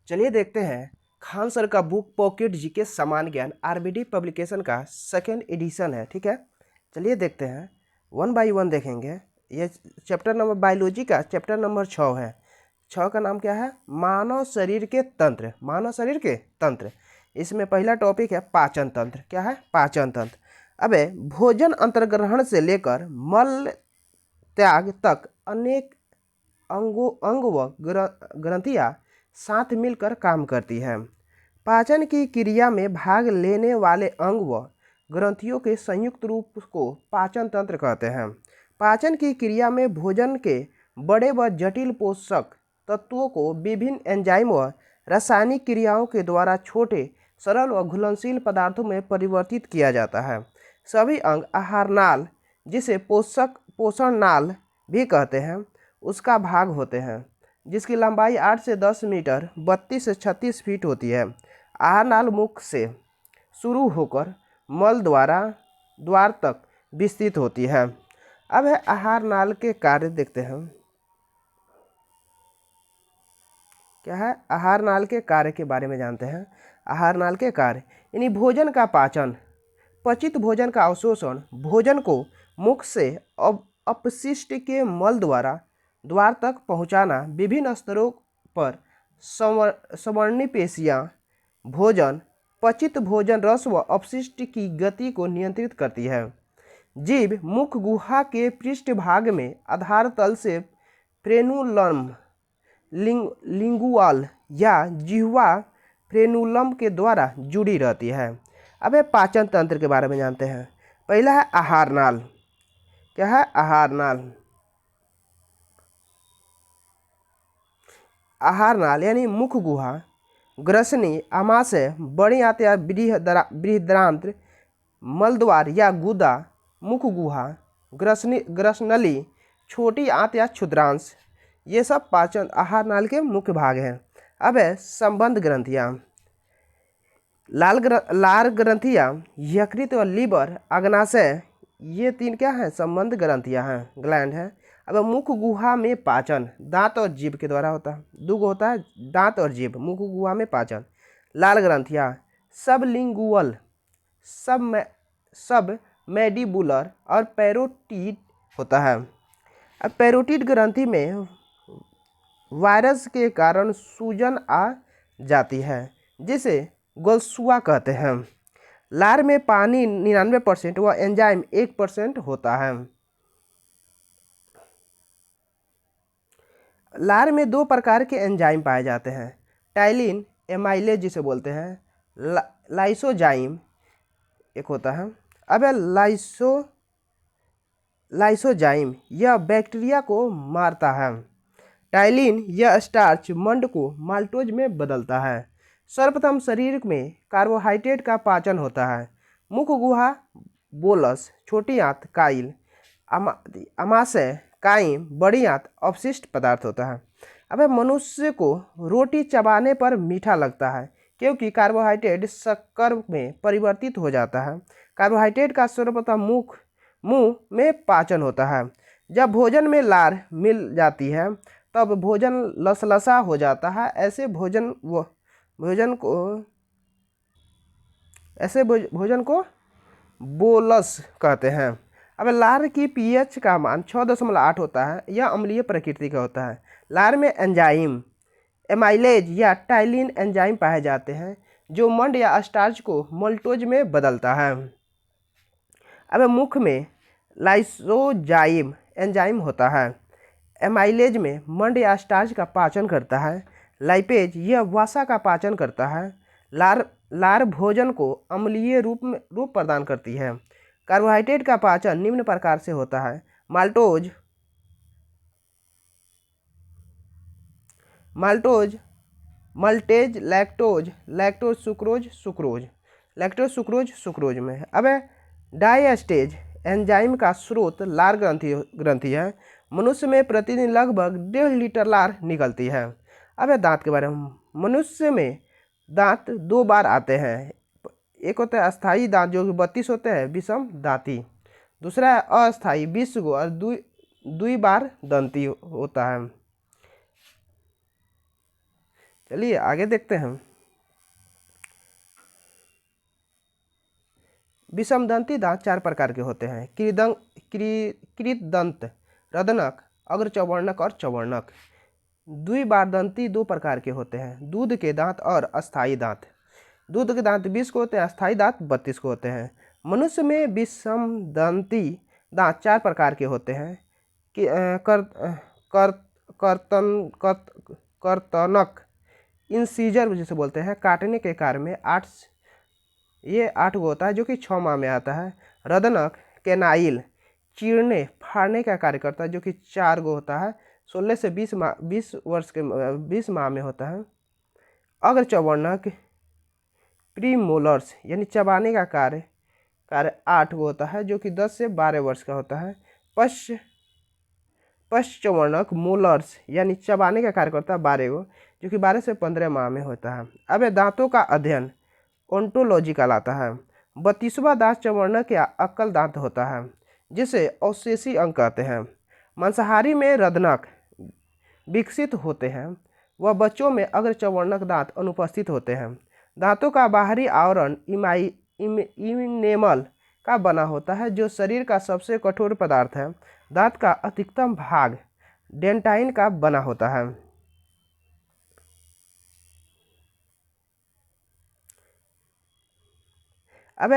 चलिए देखते हैं खान सर का बुक पॉकेट जीके समान ज्ञान आरबीडी पब्लिकेशन का सेकेंड एडिशन है। ठीक है, चलिए देखते हैं, वन बाय वन देखेंगे। ये चैप्टर नंबर बायोलॉजी का चैप्टर नंबर 6 है। 6 का नाम क्या है? मानव शरीर के तंत्र। मानव शरीर के तंत्र। इसमें पहला टॉपिक है पाचन तंत्र। क्या है? पाचन तंत्र। अबे भोजन अंतर्ग्रहण से लेकर मल त्याग तक अनेक अंग व ग्रंथियां साथ मिलकर काम करती है। पाचन की क्रिया में भाग लेने वाले अंग व ग्रंथियों के संयुक्त रूप को पाचन तंत्र कहते हैं। पाचन की क्रिया में भोजन के बड़े व जटिल पोषक तत्वों को विभिन्न एंजाइम व रासायनिक क्रियाओं के द्वारा छोटे सरल व घुलनशील पदार्थों में परिवर्तित किया जाता है। सभी अंग आहार नाल, जिसे पोषण नाल भी कहते हैं, उसका भाग होते हैं, जिसकी लंबाई 8 से 10 मीटर 32 से 36 फीट होती है। आहार नाल मुख से शुरू होकर मल द्वार तक विस्तृत होती है। अब है आहार नाल के कार्य देखते हैं। क्या है? आहार नाल के कार्य के बारे में जानते हैं। आहार नाल के कार्य यानी भोजन का पाचन, पचित भोजन का अवशोषण, भोजन को मुख से अपशिष्ट के मल द्वार तक पहुंचाना, विभिन्न स्तरों पर संवर्णी पेशियां भोजन, पचित भोजन रस व अपशिष्ट की गति को नियंत्रित करती है। जीभ मुख गुहा के पृष्ठभाग में आधार तल से फ्रेनुलम लिंगुअल या जिह्वा फ्रेनुलम के द्वारा जुड़ी रहती है। अब ये पाचन तंत्र के बारे में जानते हैं। पहला है आहार नाल। क्या है? आहार नाल। आहार नाल यानी मुख गुहा, ग्रसनी, आमाशय, बड़ी आंत या बृहदान्त्र, मलद्वार या गुदा, मुख गुहा, ग्रसनली, छोटी आंत या क्षुद्रांश, ये सब पाचन आहार नाल के मुख्य भाग हैं। अब है संबंध ग्रंथियाँ। लार ग्रंथियाँ, यकृत और लीवर, अग्नाशय, ये 3 क्या हैं? संबंध ग्रंथियाँ हैं, ग्लैंड हैं। अब मुख गुहा में पाचन दांत और जीभ के द्वारा होता है। दुगो होता है, दांत और जीभ। मुख गुहा में पाचन। लाल ग्रंथियाँ सबलिंगुअल, सब मैडिबुलर और पैरोटिड होता है। अब पैरोटिड ग्रंथि में वायरस के कारण सूजन आ जाती है, जिसे गोल्सुआ कहते हैं। लार में पानी 99% व एंजाइम 1% होता है। लार में 2 प्रकार के एंजाइम पाए जाते हैं। टाइलिन एमाइलेज जिसे बोलते हैं, लाइसोजाइम एक होता है। अब लाइसोजाइम यह बैक्टीरिया को मारता है। टाइलिन यह स्टार्च मंड को माल्टोज में बदलता है। सर्वप्रथम शरीर में कार्बोहाइड्रेट का पाचन होता है। मुख गुहा, बोलस, छोटी आंत, काइल, आमाशय, काइम, बड़ी आंत अपशिष्ट पदार्थ होता है। अब मनुष्य को रोटी चबाने पर मीठा लगता है, क्योंकि कार्बोहाइड्रेट शक्कर में परिवर्तित हो जाता है। कार्बोहाइड्रेट का सर्वप्रथम मुंह में पाचन होता है। जब भोजन में लार मिल जाती है तब भोजन लसलसा हो जाता है। ऐसे भोजन को बोलस कहते हैं। अब लार की पीएच का मान 6.8 होता है। यह अम्लीय प्रकृति का होता है। लार में एंजाइम एमाइलेज या टाइलिन एंजाइम पाए जाते हैं, जो मंड या स्टार्च को मोल्टोज में बदलता है। अब मुख में लाइसोजाइम एंजाइम होता है। एमाइलेज में मंड या स्टार्च का पाचन करता है। लाइपेज यह वसा का पाचन करता है। लार भोजन को अम्लीय रूप प्रदान करती है। कार्बोहाइड्रेट का पाचन निम्न प्रकार से होता है। मल्टेज, लैक्टोज, सुक्रोज में। अब डायस्टेज एंजाइम का स्रोत लार ग्रंथि है। मनुष्य में प्रतिदिन लगभग 1.5 लीटर लार निकलती है। अब दांत के बारे में। मनुष्य में दांत 2 बार आते हैं। एक होता है अस्थायी दांत जो कि 32 होते हैं, विषम दांती। दूसरा है अस्थायी 20 गो और 2 बार दंती होता है। चलिए आगे देखते हैं। विषमदंती दांत 4 प्रकार के होते हैं। कृतदंत, रदनक, अग्रचौवर्णक और चौवर्णक। द्विबारदंती 2 प्रकार के होते हैं। दूध के दांत और अस्थायी दांत। दूध के दांत 20 को होते हैं, अस्थायी दांत 32 को होते हैं। मनुष्य में विषमदंती दांत 4 प्रकार के होते हैं। कि कर कर कर्तन कर्तनक, इंसीजर जिसे बोलते हैं, काटने के कार्य में 8 गो होता है जो कि 6 माह में आता है। रदनक, केनाइल, चीरने फाड़ने का कार्य करता है जो कि 4 गो होता है, 16 से 20 माह में होता है। अग्रचौवर्णक, प्रीमोलर्स यानी चबाने का कार्य 8 गो होता है जो कि 10 से 12 वर्ष का होता है। पश्चवर्णक, मोलर्स यानी चबाने का कार्य करता है 12 गो जो कि 12 से 15 माह में होता है। अब ये दांतों का अध्ययन ओंटोलॉजी कहलाता है। 32वां दांत चवर्णक या अक्कल दांत होता है जिसे अवशेषी अंग कहते हैं। मांसाहारी में रदनक विकसित होते हैं व बच्चों में अग्रचौवर्णक दांत अनुपस्थित होते हैं। दांतों का बाहरी आवरण इनेमल का बना होता है जो शरीर का सबसे कठोर पदार्थ है। दांत का अधिकतम भाग डेंटाइन का बना होता है। अब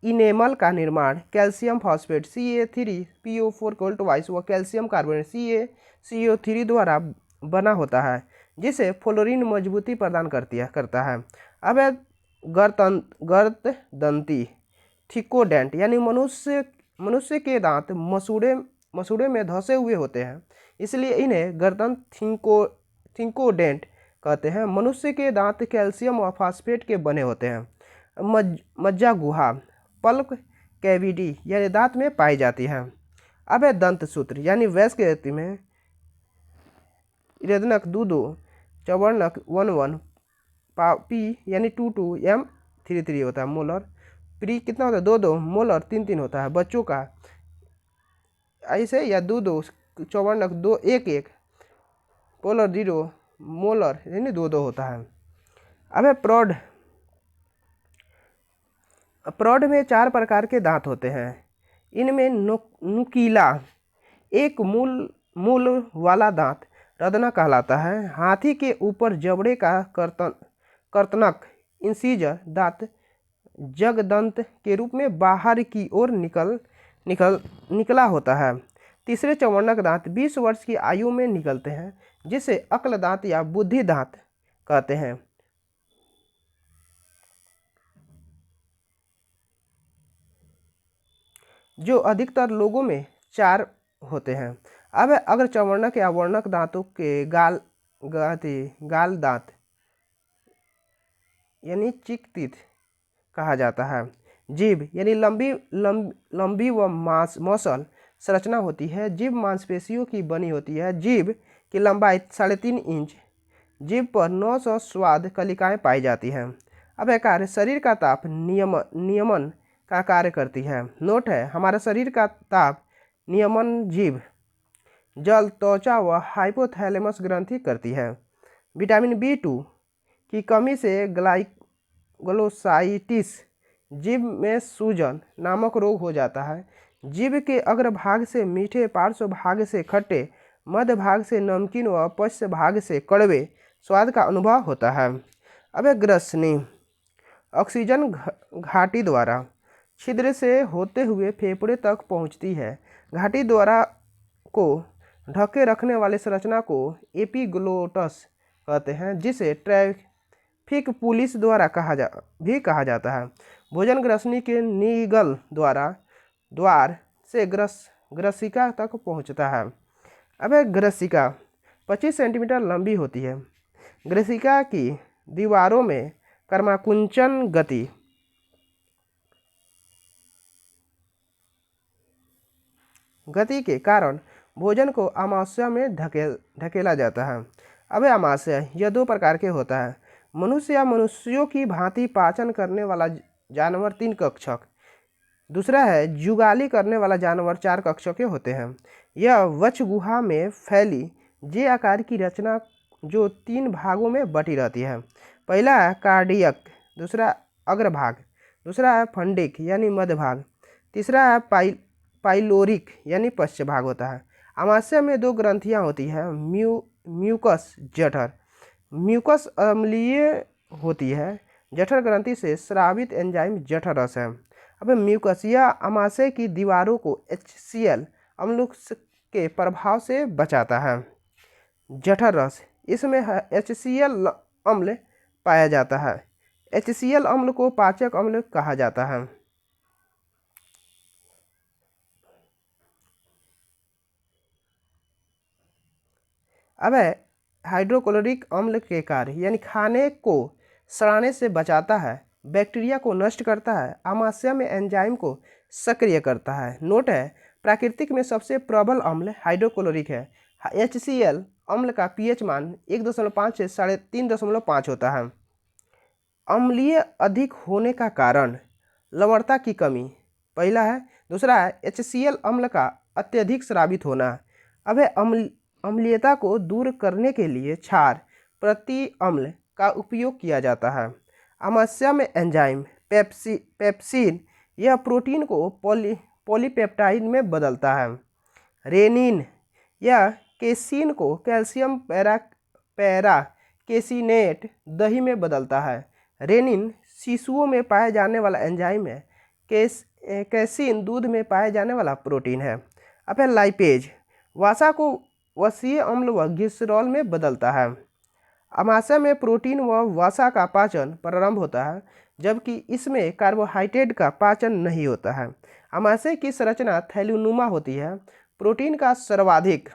इनेमल का निर्माण कैल्शियम फॉस्फेट CA3PO4 वाइस व कैल्शियम कार्बोनेट CaCO3 द्वारा बना होता है जिसे फ्लोरीन मजबूती प्रदान करता है। अब गर्ददंती थिकोडेंट यानी मनुष्य के दांत मसूड़े में धंसे हुए होते हैं, इसलिए इन्हें गर्दन थिकोडेंट कहते हैं। मनुष्य के दांत कैल्शियम व फास्फेट के बने होते हैं। मज्जा गुहा पल्प कैविटी यानी दांत में पाई जाती है। अब है दंत सूत्र यानी वयस्क व्यक्ति में रदनक 2 चवर्णक 1 पी यानी 2 एम 3 होता है। मोलर प्री कितना होता है 2 मोलर 3 होता है। बच्चों का ऐसे या 2 चौवर्णक 2 1 पोलर 0 मोलर यानी 2 होता है। अब है प्रौढ़ में 4 प्रकार के दांत होते हैं। इनमें नुकीला एक मूल वाला दांत रदनक कहलाता है। हाथी के ऊपर जबड़े का कर्तनक इंसीजर दांत जगदंत के रूप में बाहर की ओर निकला होता है। तीसरे चौवर्णक दांत 20 वर्ष की आयु में निकलते हैं जिसे अक्ल दांत या बुद्धि दांत कहते हैं। जो अधिकतर लोगों में 4 होते हैं। अब अगर चौवर्णक या वर्णक दांतों के गाल दांत यानी चिक टीथ कहा जाता है। जीभ यानी लंबी व मसल संरचना होती है। जीभ मांसपेशियों की बनी होती है। जीभ की लंबाई 3.5 इंच। जीभ पर 900 स्वाद कलिकाएं पाई जाती हैं। अब यह कार्य शरीर का ताप नियमन का कार्य करती है। नोट है, हमारा शरीर का ताप नियमन जीभ, जल, त्वचा व हाइपोथैलेमस ग्रंथि करती है। विटामिन B2 की कमी से ग्लाइकोसाइटिस जीभ में सूजन नामक रोग हो जाता है। जीभ के अग्रभाग से मीठे, पार्श्व भाग से खट्टे, मध्य भाग से नमकीन व पश्च भाग से कड़वे स्वाद का अनुभव होता है। अब ग्रसनी ऑक्सीजन घाटी द्वारा छिद्र से होते हुए फेफड़े तक पहुंचती है। घाटी द्वारा को ढके रखने वाली संरचना को एपिग्लोटस कहते हैं जिसे ट्रैफिक पुलिस द्वारा भी कहा जाता है। भोजन ग्रसनी के निगल द्वार से ग्रसिका तक पहुंचता है। अब ग्रसिका 25 सेंटीमीटर लंबी होती है। ग्रसिका की दीवारों में कर्माकुंचन गति के कारण भोजन को आमाशय में ढकेला जाता है। अब आमाशय यह 2 प्रकार के होता है। मनुष्य या मनुष्यों की भांति पाचन करने वाला जानवर 3 कक्षक, दूसरा है जुगाली करने वाला जानवर 4 कक्षों के होते हैं। यह वक्ष गुहा में फैली जे आकार की रचना जो 3 भागों में बटी रहती है। पहला है कार्डियक, दूसरा अग्रभाग, दूसरा है फंडिक यानी मध्य भाग, तीसरा है पाइलोरिक यानी पश्च भाग होता है। आमाशय में 2 ग्रंथियां होती है, म्यूकस जठर। म्यूकस अम्लीय होती है। जठर ग्रंथि से स्रावित एंजाइम जठर रस है। अब म्यूकस यह आमाशय की दीवारों को HCl अम्ल के प्रभाव से बचाता है। जठर रस, इसमें HCl अम्ल पाया जाता है। HCl अम्ल को पाचक अम्ल कहा जाता है। अब हाइड्रोक्लोरिक अम्ल के कार्य यानी खाने को सड़ाने से बचाता है, बैक्टीरिया को नष्ट करता है, आमाशय में एंजाइम को सक्रिय करता है। नोट है, प्राकृतिक में सबसे प्रबल अम्ल हाइड्रोक्लोरिक है। HCl अम्ल का pH मान 1.5 से 3.5 होता है। अम्लीय अधिक होने का कारण लवणता की कमी पहला है। दूसरा है HCl अम्ल का अत्यधिक स्रावित होना। अब अम्लीयता को दूर करने के लिए क्षार प्रति अम्ल का उपयोग किया जाता है। आमाशय में एंजाइम पेप्सिन यह प्रोटीन को पॉलीपेप्टाइड में बदलता है। रेनिन यह केसीन को कैल्शियम पैरा केसिनेट दही में बदलता है। रेनिन शिशुओं में पाए जाने वाला एंजाइम है। कैसीन दूध में पाए जाने वाला प्रोटीन है। अब है लाइपेज, वसा को वसीय अम्ल व ग्लिसरॉल में बदलता है। आमाशय में प्रोटीन व वसा का पाचन प्रारंभ होता है, जबकि इसमें कार्बोहाइड्रेट का पाचन नहीं होता है। आमाशय की संरचना थैलीनुमा होती है। प्रोटीन का सर्वाधिक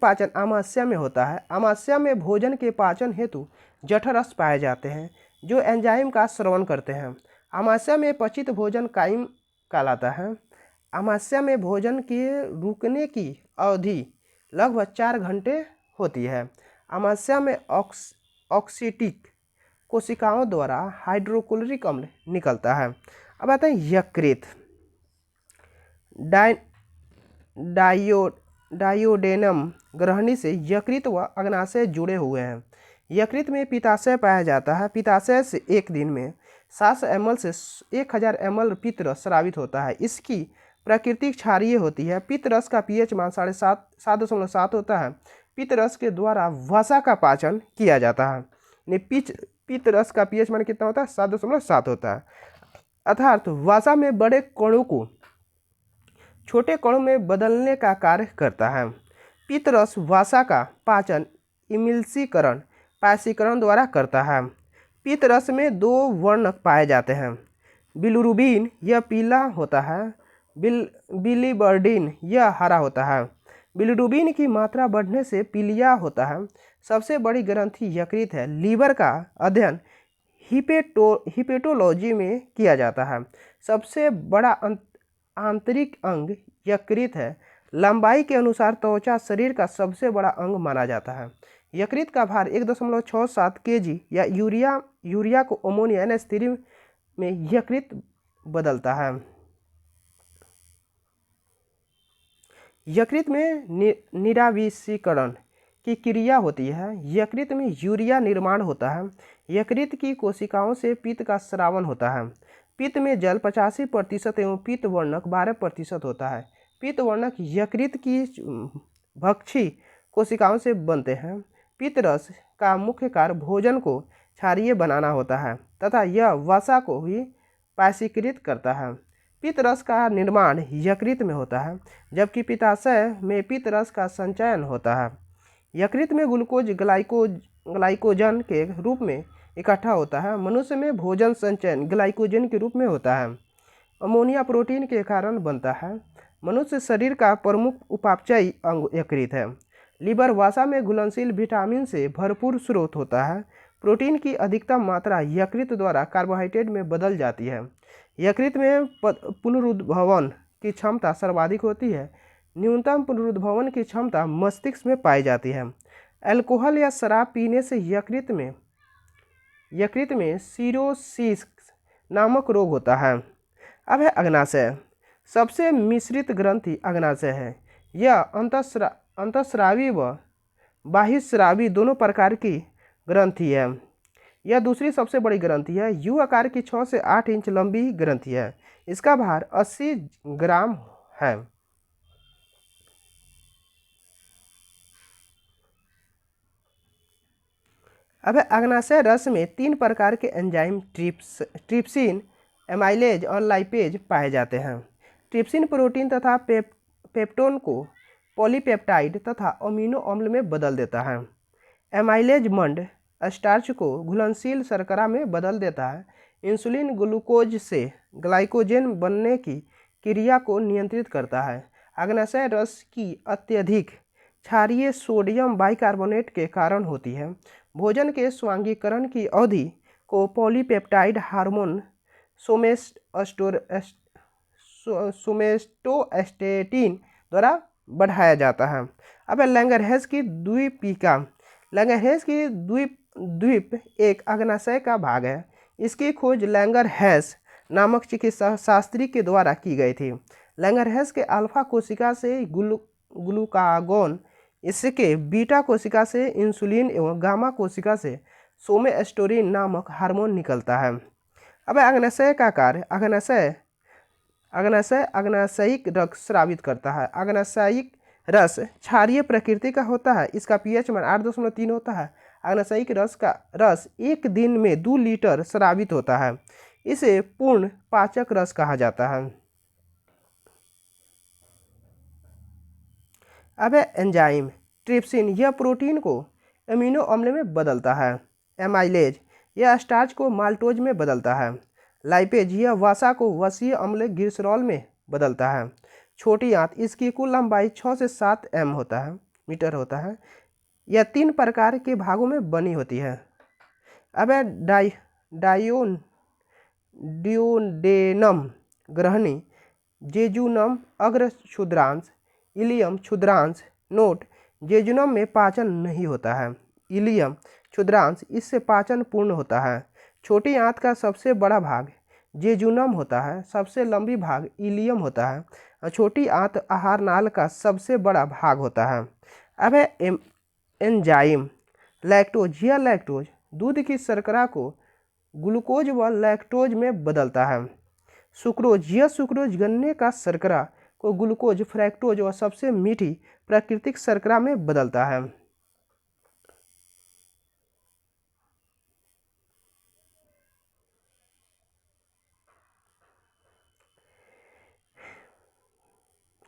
पाचन आमाशय में होता है। आमाशय में भोजन के पाचन हेतु जठररस पाए जाते हैं, जो एंजाइम का स्रवण करते हैं। आमाशय में पचित भोजन काइम कहलाता है। आमाशय में भोजन के रुकने की अवधि लगभग 4 घंटे होती है। आमाशय में ऑक्सीटिक कोशिकाओं द्वारा हाइड्रोक्लोरिक अम्ल निकलता है। अब आते हैं यकृत। डायोडेनम ग्रहणी से यकृत व अग्नाशय जुड़े हुए हैं। यकृत में पित्ताशय पाया जाता है। पित्ताशय से एक दिन में 700 ml से 1000 ml पित्त स्रावित होता है। इसकी प्रकृति क्षारीय होती है। पित्त रस का pH मान 7.7 होता है। पित्त रस के द्वारा वसा का पाचन किया जाता है। पित्त रस का pH मान कितना होता है? 7.7 होता है। अर्थात वसा में बड़े कणों को छोटे कणों में बदलने का कार्य करता है। पित्त रस वसा का पाचन इमिल्सीकरण पायसीकरण द्वारा करता है। पित्त रस में 2 वर्णक पाए जाते हैं। बिलिरुबिन यह पीला होता है, बिलिबर्डिन यह हरा होता है। बिलिरुबिन की मात्रा बढ़ने से पीलिया होता है। सबसे बड़ी ग्रंथि यकृत है। लीवर का अध्ययन हिपेटोलॉजी में किया जाता है। सबसे बड़ा आंतरिक अंग यकृत है। लंबाई के अनुसार त्वचा शरीर का सबसे बड़ा अंग माना जाता है। यकृत का भार 1.67 kg या यूरिया को अमोनिया NH3 में यकृत बदलता है। यकृत में निराविषीकरण की क्रिया होती है। यकृत में यूरिया निर्माण होता है। यकृत की कोशिकाओं से पित्त का स्रावन होता है। पित्त में जल 85% एवं पित्त वर्णक 12% होता है। पित्त वर्णक यकृत की भक्षी कोशिकाओं से बनते हैं। पित्त रस का मुख्य कार्य भोजन को क्षारीय बनाना होता है तथा यह वसा को भी पायसीकृत करता है। पित्त रस का निर्माण यकृत में होता है, जबकि पित्ताशय में पित्त रस का संचयन होता है। यकृत में ग्लूकोज ग्लाइकोजन के रूप में इकट्ठा होता है। मनुष्य में भोजन संचयन ग्लाइकोजन के रूप में होता है। अमोनिया प्रोटीन के कारण बनता है। मनुष्य शरीर का प्रमुख उपापचयी अंग यकृत है। लीवर वसा में घुलनशील विटामिन से भरपूर स्रोत होता है। प्रोटीन की अधिकतम मात्रा यकृत द्वारा कार्बोहाइड्रेट में बदल जाती है। यकृत में पुनरुद्भवन की क्षमता सर्वाधिक होती है। न्यूनतम पुनरुद्भवन की क्षमता मस्तिष्क में पाई जाती है। अल्कोहल या शराब पीने से यकृत में सिरोसिस नामक रोग होता है। अब है अग्नाशय। सबसे मिश्रित ग्रंथि अग्नाशय है। यह अंतःस्रावी व बाह्यस्रावी दोनों प्रकार की ग्रंथि है। यह दूसरी सबसे बड़ी ग्रंथि है। यू आकार की 6 से 8 इंच लंबी ग्रंथि है। इसका भार 80 ग्राम है। अब अग्नाशय रस में 3 प्रकार के एंजाइम ट्रिप्सिन, एमाइलेज और लाइपेज पाए जाते हैं। ट्रिप्सिन प्रोटीन तथा पेप्टोन को पॉलीपेप्टाइड तथा अमीनो अम्ल में बदल देता है। एमाइलेज मंड स्टार्च को घुलनशील शर्करा में बदल देता है। इंसुलिन ग्लूकोज से ग्लाइकोजेन बनने की क्रिया को नियंत्रित करता है। अग्नाशय रस की अत्यधिक क्षारीय सोडियम बाइकार्बोनेट के कारण होती है। भोजन के स्वांगीकरण की अवधि को पॉलीपेप्टाइड हार्मोन सोमेस्टोस्टेटिन द्वारा बढ़ाया जाता है। अब लैंगरहैंस की द्वीपिका। लैंगरहैंस की द्वीप एक अग्नाशय का भाग है। इसकी खोज लैंगरहैंस नामक चिकित्सा शास्त्री के द्वारा की गई थी। लैंगरहैंस के अल्फा कोशिका से ग्लूकागोन, इसके बीटा कोशिका से इंसुलिन एवं गामा कोशिका से सोमेस्टोरिन नामक हार्मोन निकलता है। अब अग्नाशय का कार्य। अग्नाशयिक रस स्रावित करता है। अग्नाशयिक रस क्षारीय प्रकृति का होता है। इसका पीएच मान 8.3 होता है। अग्नाशयिक रस का रस एक दिन में 2 लीटर स्रावित होता है। इसे पूर्ण पाचक रस कहा जाता है। अब एंजाइम ट्रिप्सिन, यह प्रोटीन को अमीनो अम्ल में बदलता है। एमाइलेज, यह स्टार्च को माल्टोज में बदलता है। लाइपेज, यह वसा को वसीय अम्ल ग्लिसरॉल में बदलता है। छोटी आंत, इसकी कुल लंबाई 6 से 7 मीटर होता है। यह 3 प्रकार के भागों में बनी होती है। अब डियोडेनम ग्रहणी, जेजुनम अग्र क्षुद्रांश, इलियम क्षुद्रांश। नोट: जेजुनम में पाचन नहीं होता है। इलियम क्षुद्रांश, इससे पाचन पूर्ण होता है। छोटी आंत का सबसे बड़ा भाग जेजुनम होता है। सबसे लंबी भाग इलियम होता है और छोटी आंत आहार नाल का सबसे बड़ा भाग होता है। अब एंजाइम लैक्टोज, यह लैक्टोज दूध की शर्करा को ग्लूकोज व लैक्टोज में बदलता है। सुक्रोज, यह सुक्रोज गन्ने का शर्करा को ग्लूकोज, फ्रैक्टोज और सबसे मीठी प्राकृतिक शर्करा में बदलता है।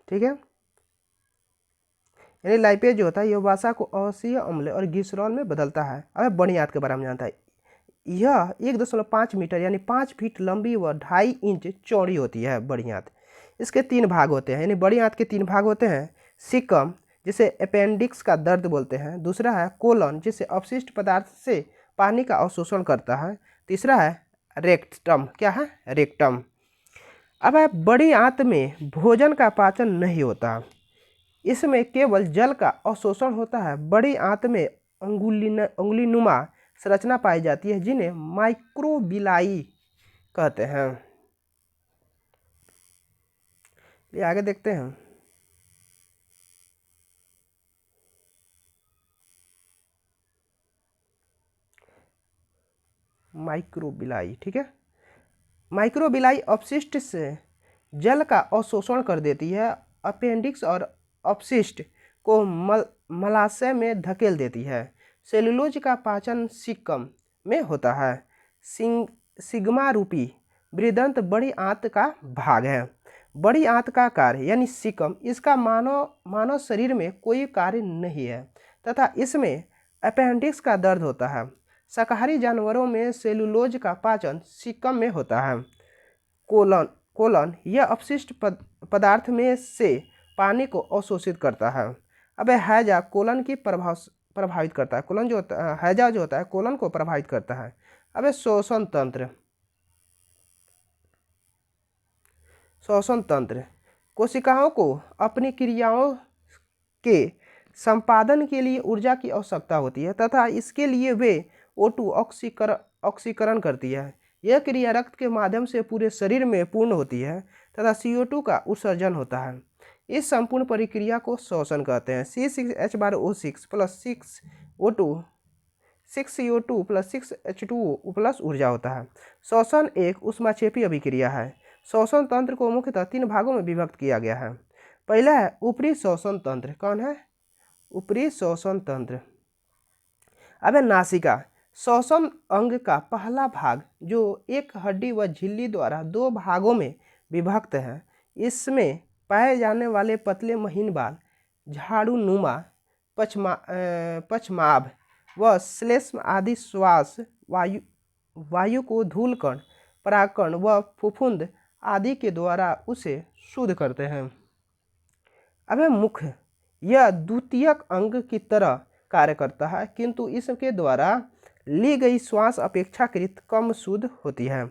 ठीक है, यानी लाइपेज जो होता है यह वसा को अवसीय अम्ल और ग्लिसरॉल में बदलता है। अब बड़ी आंत के बारे में जानता है। यह 1.5 मीटर यानी 5 फीट लंबी व 2.5 इंच चौड़ी होती है बड़ी आंत। इसके 3 भाग होते हैं, यानी बड़ी आंत के 3 भाग होते हैं। सिकम, जिसे अपेंडिक्स का दर्द बोलते हैं। दूसरा है कोलन, जिसे अपशिष्ट पदार्थ से पानी का अवशोषण करता है। तीसरा है रेक्टम। क्या है? रेक्टम। अब बड़ी आंत में भोजन का पाचन नहीं होता, इसमें केवल जल का अवशोषण होता है। बड़ी आंत में अंगुलीनुमा संरचना पाई जाती है, जिन्हें माइक्रोबिलाई कहते हैं। ये आगे देखते हैं। माइक्रोबिलाई, ठीक है। माइक्रोबिलाई अपशिष्ट से जल का अवशोषण कर देती है। अपेंडिक्स और अपशिष्ट को मलाशय में धकेल देती है। सेलुलोज का पाचन सिक्कम में होता है। सिग्मा रूपी बृहदंत बड़ी आंत का भाग है। बड़ी आंत का कार्य यानी सिक्कम, इसका मानव शरीर में कोई कार्य नहीं है तथा इसमें अपेंडिक्स का दर्द होता है। शाकाहारी जानवरों में सेलुलोज का पाचन सिक्कम में होता है। कोलन यह अपशिष्ट पदार्थ में से पानी को अवशोषित करता है। अब हैजा कोलन की प्रभावित करता है। कोलन जो होता है, हैजा जो होता है कोलन को प्रभावित करता है। अब श्वसन तंत्र कोशिकाओं को अपनी क्रियाओं के संपादन के लिए ऊर्जा की आवश्यकता होती है तथा इसके लिए वे O2 ऑक्सीकरण करती है। यह क्रिया रक्त के माध्यम से पूरे शरीर में पूर्ण होती है तथा CO2 का उत्सर्जन होता है। इस संपूर्ण प्रक्रिया को श्वसन कहते हैं। C6H12O6 plus 6CO2 plus 6H2O plus ऊर्जा होता है। श्वसन एक ऊष्माक्षेपी अभिक्रिया है। श्वसन तंत्र को मुख्यतः 3 भागों में विभक्त किया गया है। पहला है ऊपरी श्वसन तंत्र। कौन है? ऊपरी श्वसन तंत्र। अब है नासिका, श्वसन अंग का पहला भाग जो एक हड्डी व झिल्ली द्वारा 2 भागों में विभक्त है। इसमें पाए जाने वाले पतले महीन बाल झाड़ूनुमा पश्चाभ व श्लेष्म आदि श्वास वायु को धूलकण, परागकण व फफूंद आदि के द्वारा उसे शुद्ध करते हैं। अब है मुख, यह द्वितीयक अंग की तरह कार्य करता है किंतु इसके द्वारा ली गई श्वास अपेक्षाकृत कम शुद्ध होती है।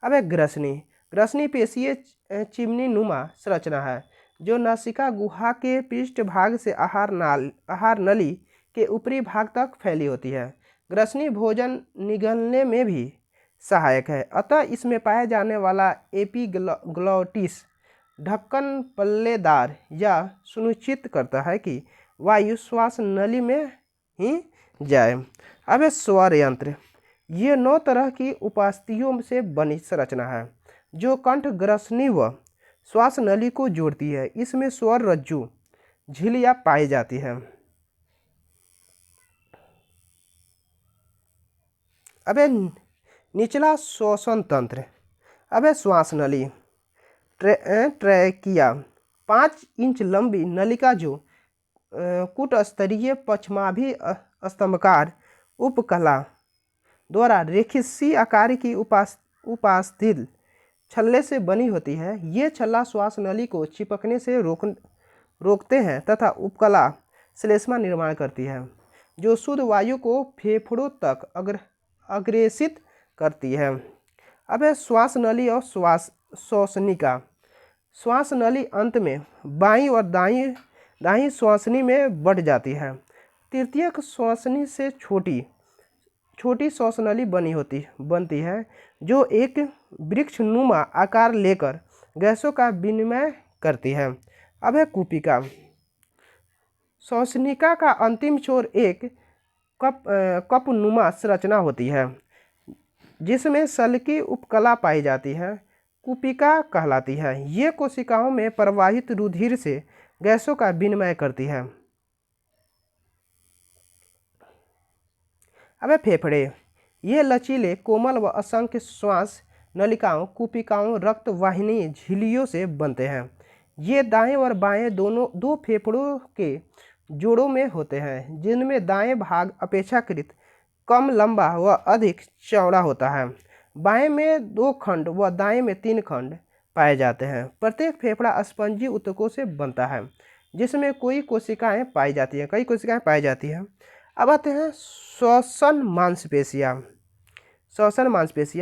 अब है ग्रसनी, ग्रसनी पेशीय चिमनी नुमा संरचना है जो नासिका गुहा के पृष्ठभाग से आहार नली के ऊपरी भाग तक फैली होती है। ग्रसनी भोजन निगलने में भी सहायक है, अतः इसमें पाया जाने वाला एपिग्लॉटिस ढक्कन पल्लेदार या सुनिश्चित करता है कि वायु श्वास नली में ही जाए। अब है स्वर यंत्र, ये 9 तरह की उपास्थियों से बनी संरचना है जो कंठ, ग्रसनी व श्वास नली को जोड़ती है। इसमें स्वर रज्जु झिल्लियाँ पाई जाती है। अब है निचला श्वसन तंत्र। अब है श्वास नली, ट्रैकिया 5 इंच लंबी नलिका जो कूटस्तरीय पश्चाभी स्तंभकार उपकला द्वारा रेखित सी आकार की उपास्थित छल्ले से बनी होती है। ये छल्ला श्वास नली को चिपकने से रोकते हैं तथा उपकला श्लेष्मा निर्माण करती है जो शुद्ध वायु को फेफड़ों तक अग्रेसित करती है। अब है श्वास नली और श्वसनिका। श्वास नली अंत में बाईं और दाईं श्वसनी में बढ़ जाती है। तृतीयक श्वसनी से छोटी श्वासनली बनती है जो एक वृक्षनुमा आकार लेकर गैसों का विनिमय करती है। अब है कूपिका, श्वसनिका का अंतिम छोर एक कपनुमा संरचना होती है जिसमें सल्की उपकला पाई जाती है, कूपिका कहलाती है। ये कोशिकाओं में प्रवाहित रुधिर से गैसों का विनिमय करती है। अब है फेफड़े, ये लचीले, कोमल व असंख्य श्वास नलिकाओं, कूपिकाओं, रक्त वाहिनी झिल्लियों से बनते हैं। ये दाएं और बाएं दोनों 2 फेफड़ों के जोड़ों में होते हैं जिनमें दाएं भाग अपेक्षाकृत कम लंबा व अधिक चौड़ा होता है। बाएं में 2 खंड व दाएं में 3 खंड पाए जाते हैं। प्रत्येक फेफड़ा स्पंजी ऊतकों से बनता है जिसमें कई कोशिकाएं पाई जाती हैं। अब आते हैं श्वसन मांसपेशियाँ।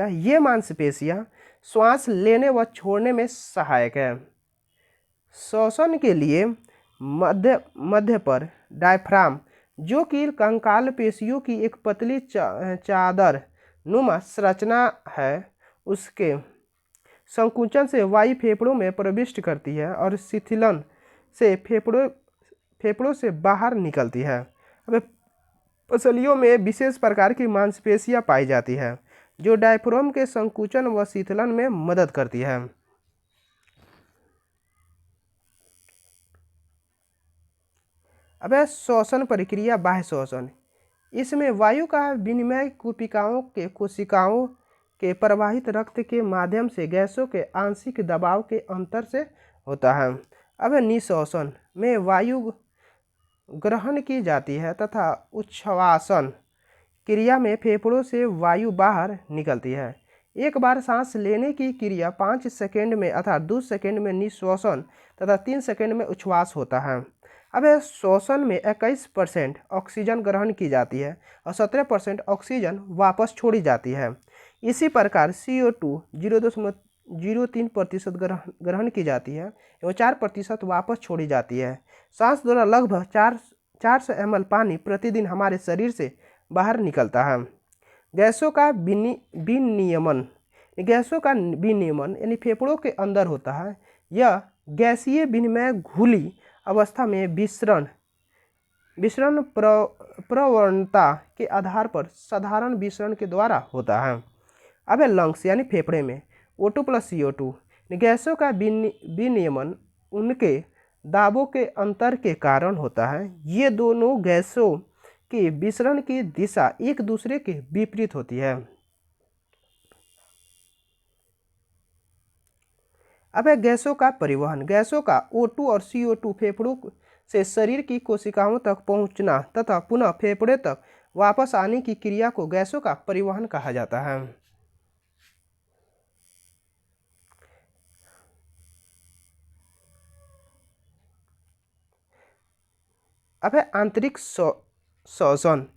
ये मांसपेशियाँ श्वास लेने व छोड़ने में सहायक है। श्वसन के लिए मध्य पर डायफ्राम जो कि कंकाल पेशियों की एक पतली चादर नुमा संरचना है, उसके संकुचन से वायु फेफड़ों में प्रविष्ट करती है और शिथिलन से फेफड़ों से बाहर निकलती है। अब पसलियों में विशेष प्रकार की मांसपेशियां पाई जाती है जो डायफ्राम के संकुचन व शिथिलन में मदद करती है। अब है श्वसन प्रक्रिया बाह्य श्वसन। इसमें वायु का विनिमय कूपिकाओं के कोशिकाओं के प्रवाहित रक्त के माध्यम से गैसों के आंशिक दबाव के अंतर से होता है। अब निश्वसन में वायु ग्रहण की जाती है तथा उच्छ्वासन क्रिया में फेफड़ों से वायु बाहर निकलती है। एक बार सांस लेने की क्रिया 5 सेकंड में अर्थात 2 सेकंड में निश्वसन तथा 3 सेकंड में उच्छ्वास होता है। अब श्वसन में 21% ऑक्सीजन ग्रहण की जाती है और 17% ऑक्सीजन वापस छोड़ी जाती है। इसी प्रकार CO2 0.03% ग्रहण की जाती है एवं 4% वापस छोड़ी जाती है। सांस द्वारा लगभग 400 ml पानी प्रतिदिन हमारे शरीर से बाहर निकलता है। गैसों का विनियमन गैसों का विनिमय यानी फेफड़ों के अंदर होता है। यह गैसीय विनिमय घुली अवस्था में विसरण प्रवणता के आधार पर साधारण विसरण के द्वारा होता है। अब है लंग्स यानी फेफड़े में O2 + CO2 गैसों का विनियमन उनके दाबों के अंतर के कारण होता है। ये दोनों गैसों के विसरण की दिशा एक दूसरे के विपरीत होती है। अब है गैसों का परिवहन। गैसों का O2 और CO2 फेफड़ों से शरीर की कोशिकाओं तक पहुंचना तथा पुनः फेफड़े तक वापस आने की क्रिया को गैसों का परिवहन कहा जाता है। अब है आंतरिक श्वसन।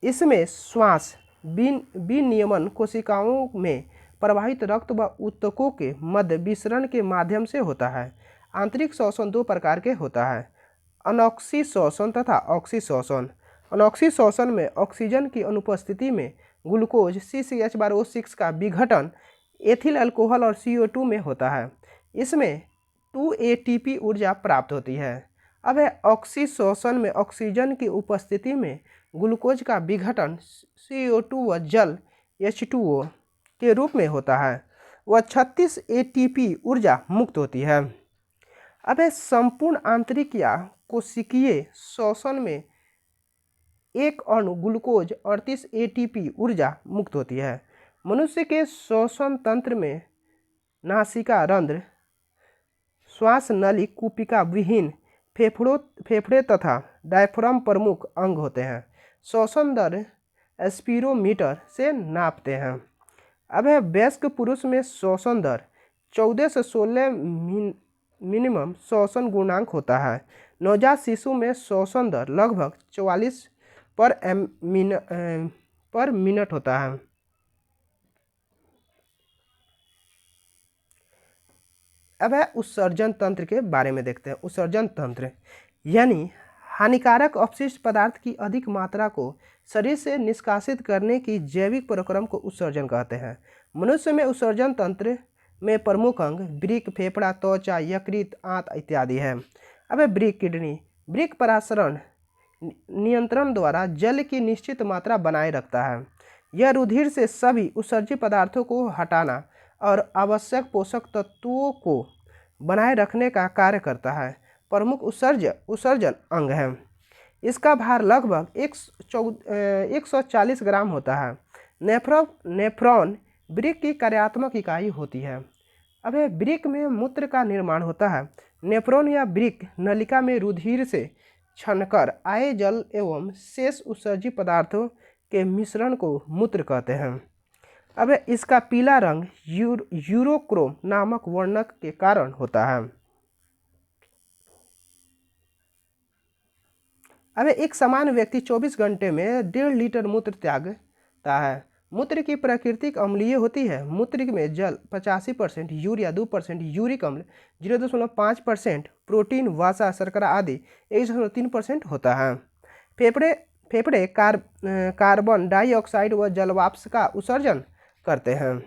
इसमें श्वास विनियमन कोशिकाओं में प्रवाहित रक्त व ऊतकों के मध्य विसरण के माध्यम से होता है। आंतरिक श्वसन दो प्रकार के होता है, अनॉक्सी श्वसन तथा ऑक्सी श्वसन। अनॉक्सी श्वसन में ऑक्सीजन की अनुपस्थिति में ग्लूकोज CCH6 का विघटन एथिल अल्कोहल और CO2 में होता है। इसमें 2 ATP ऊर्जा प्राप्त होती है। अब है ऑक्सी श्वसन में ऑक्सीजन की उपस्थिति में ग्लूकोज का विघटन CO2 व जल H2O के रूप में होता है। वह 36 ATP ऊर्जा मुक्त होती है। अब है संपूर्ण आंतरिक या कोशिकीय श्वसन में एक अणु ग्लूकोज 38 ATP ऊर्जा मुक्त होती है। मनुष्य के श्वसन तंत्र में नासिका रंध्र, श्वास नली, कुपिका विहीन फेफड़े तथा डायफ्राम प्रमुख अंग होते हैं। श्वसन दर स्पीरोमीटर से नापते हैं। अब है वयस्क पुरुष में श्वसन दर 14 से 16 मिनिमम श्वसन गुणांक होता है। नवजात शिशु में श्वसन दर लगभग 44 पर मिनट होता है। अब है उत्सर्जन तंत्र के बारे में देखते हैं। उत्सर्जन तंत्र यानी हानिकारक अपशिष्ट पदार्थ की अधिक मात्रा को शरीर से निष्कासित करने की जैविक प्रक्रम को उत्सर्जन कहते हैं। मनुष्य में उत्सर्जन तंत्र में प्रमुख अंग वृक्क, फेफड़ा, त्वचा, यकृत, आंत इत्यादि है। अब है वृक्क किडनी। वृक्क परासरण नियंत्रण द्वारा जल की निश्चित मात्रा बनाए रखता है। यह रुधिर से सभी उत्सर्जित पदार्थों को हटाना और आवश्यक पोषक तत्वों को बनाए रखने का कार्य करता है। प्रमुख उत्सर्जन अंग है। इसका भार लगभग 140 ग्राम होता है। नेफ्रॉन वृक्क की कार्यात्मक इकाई होती है। अब वृक्क में मूत्र का निर्माण होता है। नेफ्रॉन या वृक्क नलिका में रुधिर से छनकर आए जल एवं शेष उत्सर्जित पदार्थों के मिश्रण को मूत्र कहते हैं। अब इसका पीला रंग यूरोक्रोम नामक वर्णक के कारण होता है। अब एक सामान्य व्यक्ति 24 घंटे में 1.5 लीटर मूत्र त्यागता है। मूत्र की प्राकृतिक अम्लीय होती है। मूत्र में जल 85%, यूरिया 2%, यूरिक अम्ल 0.5%, प्रोटीन, वसा, शर्करा आदि 1.3% होता है। फेफड़े कार्बन डाइऑक्साइड व जलवाष्प का उत्सर्जन करते हैं।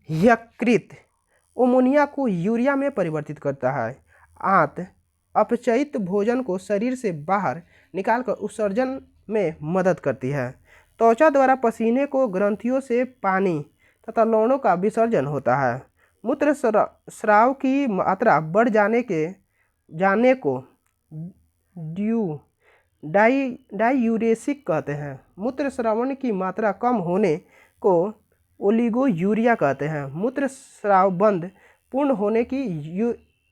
यकृत अमोनिया को यूरिया में परिवर्तित करता है। आंत अपचयित भोजन को शरीर से बाहर निकालकर उत्सर्जन में मदद करती है। त्वचा द्वारा पसीने को ग्रंथियों से पानी तथा लवणों का विसर्जन होता है। मूत्र स्राव की मात्रा बढ़ जाने को डायूरेसिक कहते हैं। मूत्र स्रावण की मात्रा कम होने को ओलिगोयूरिया कहते हैं। मूत्र स्राव बंद पूर्ण होने की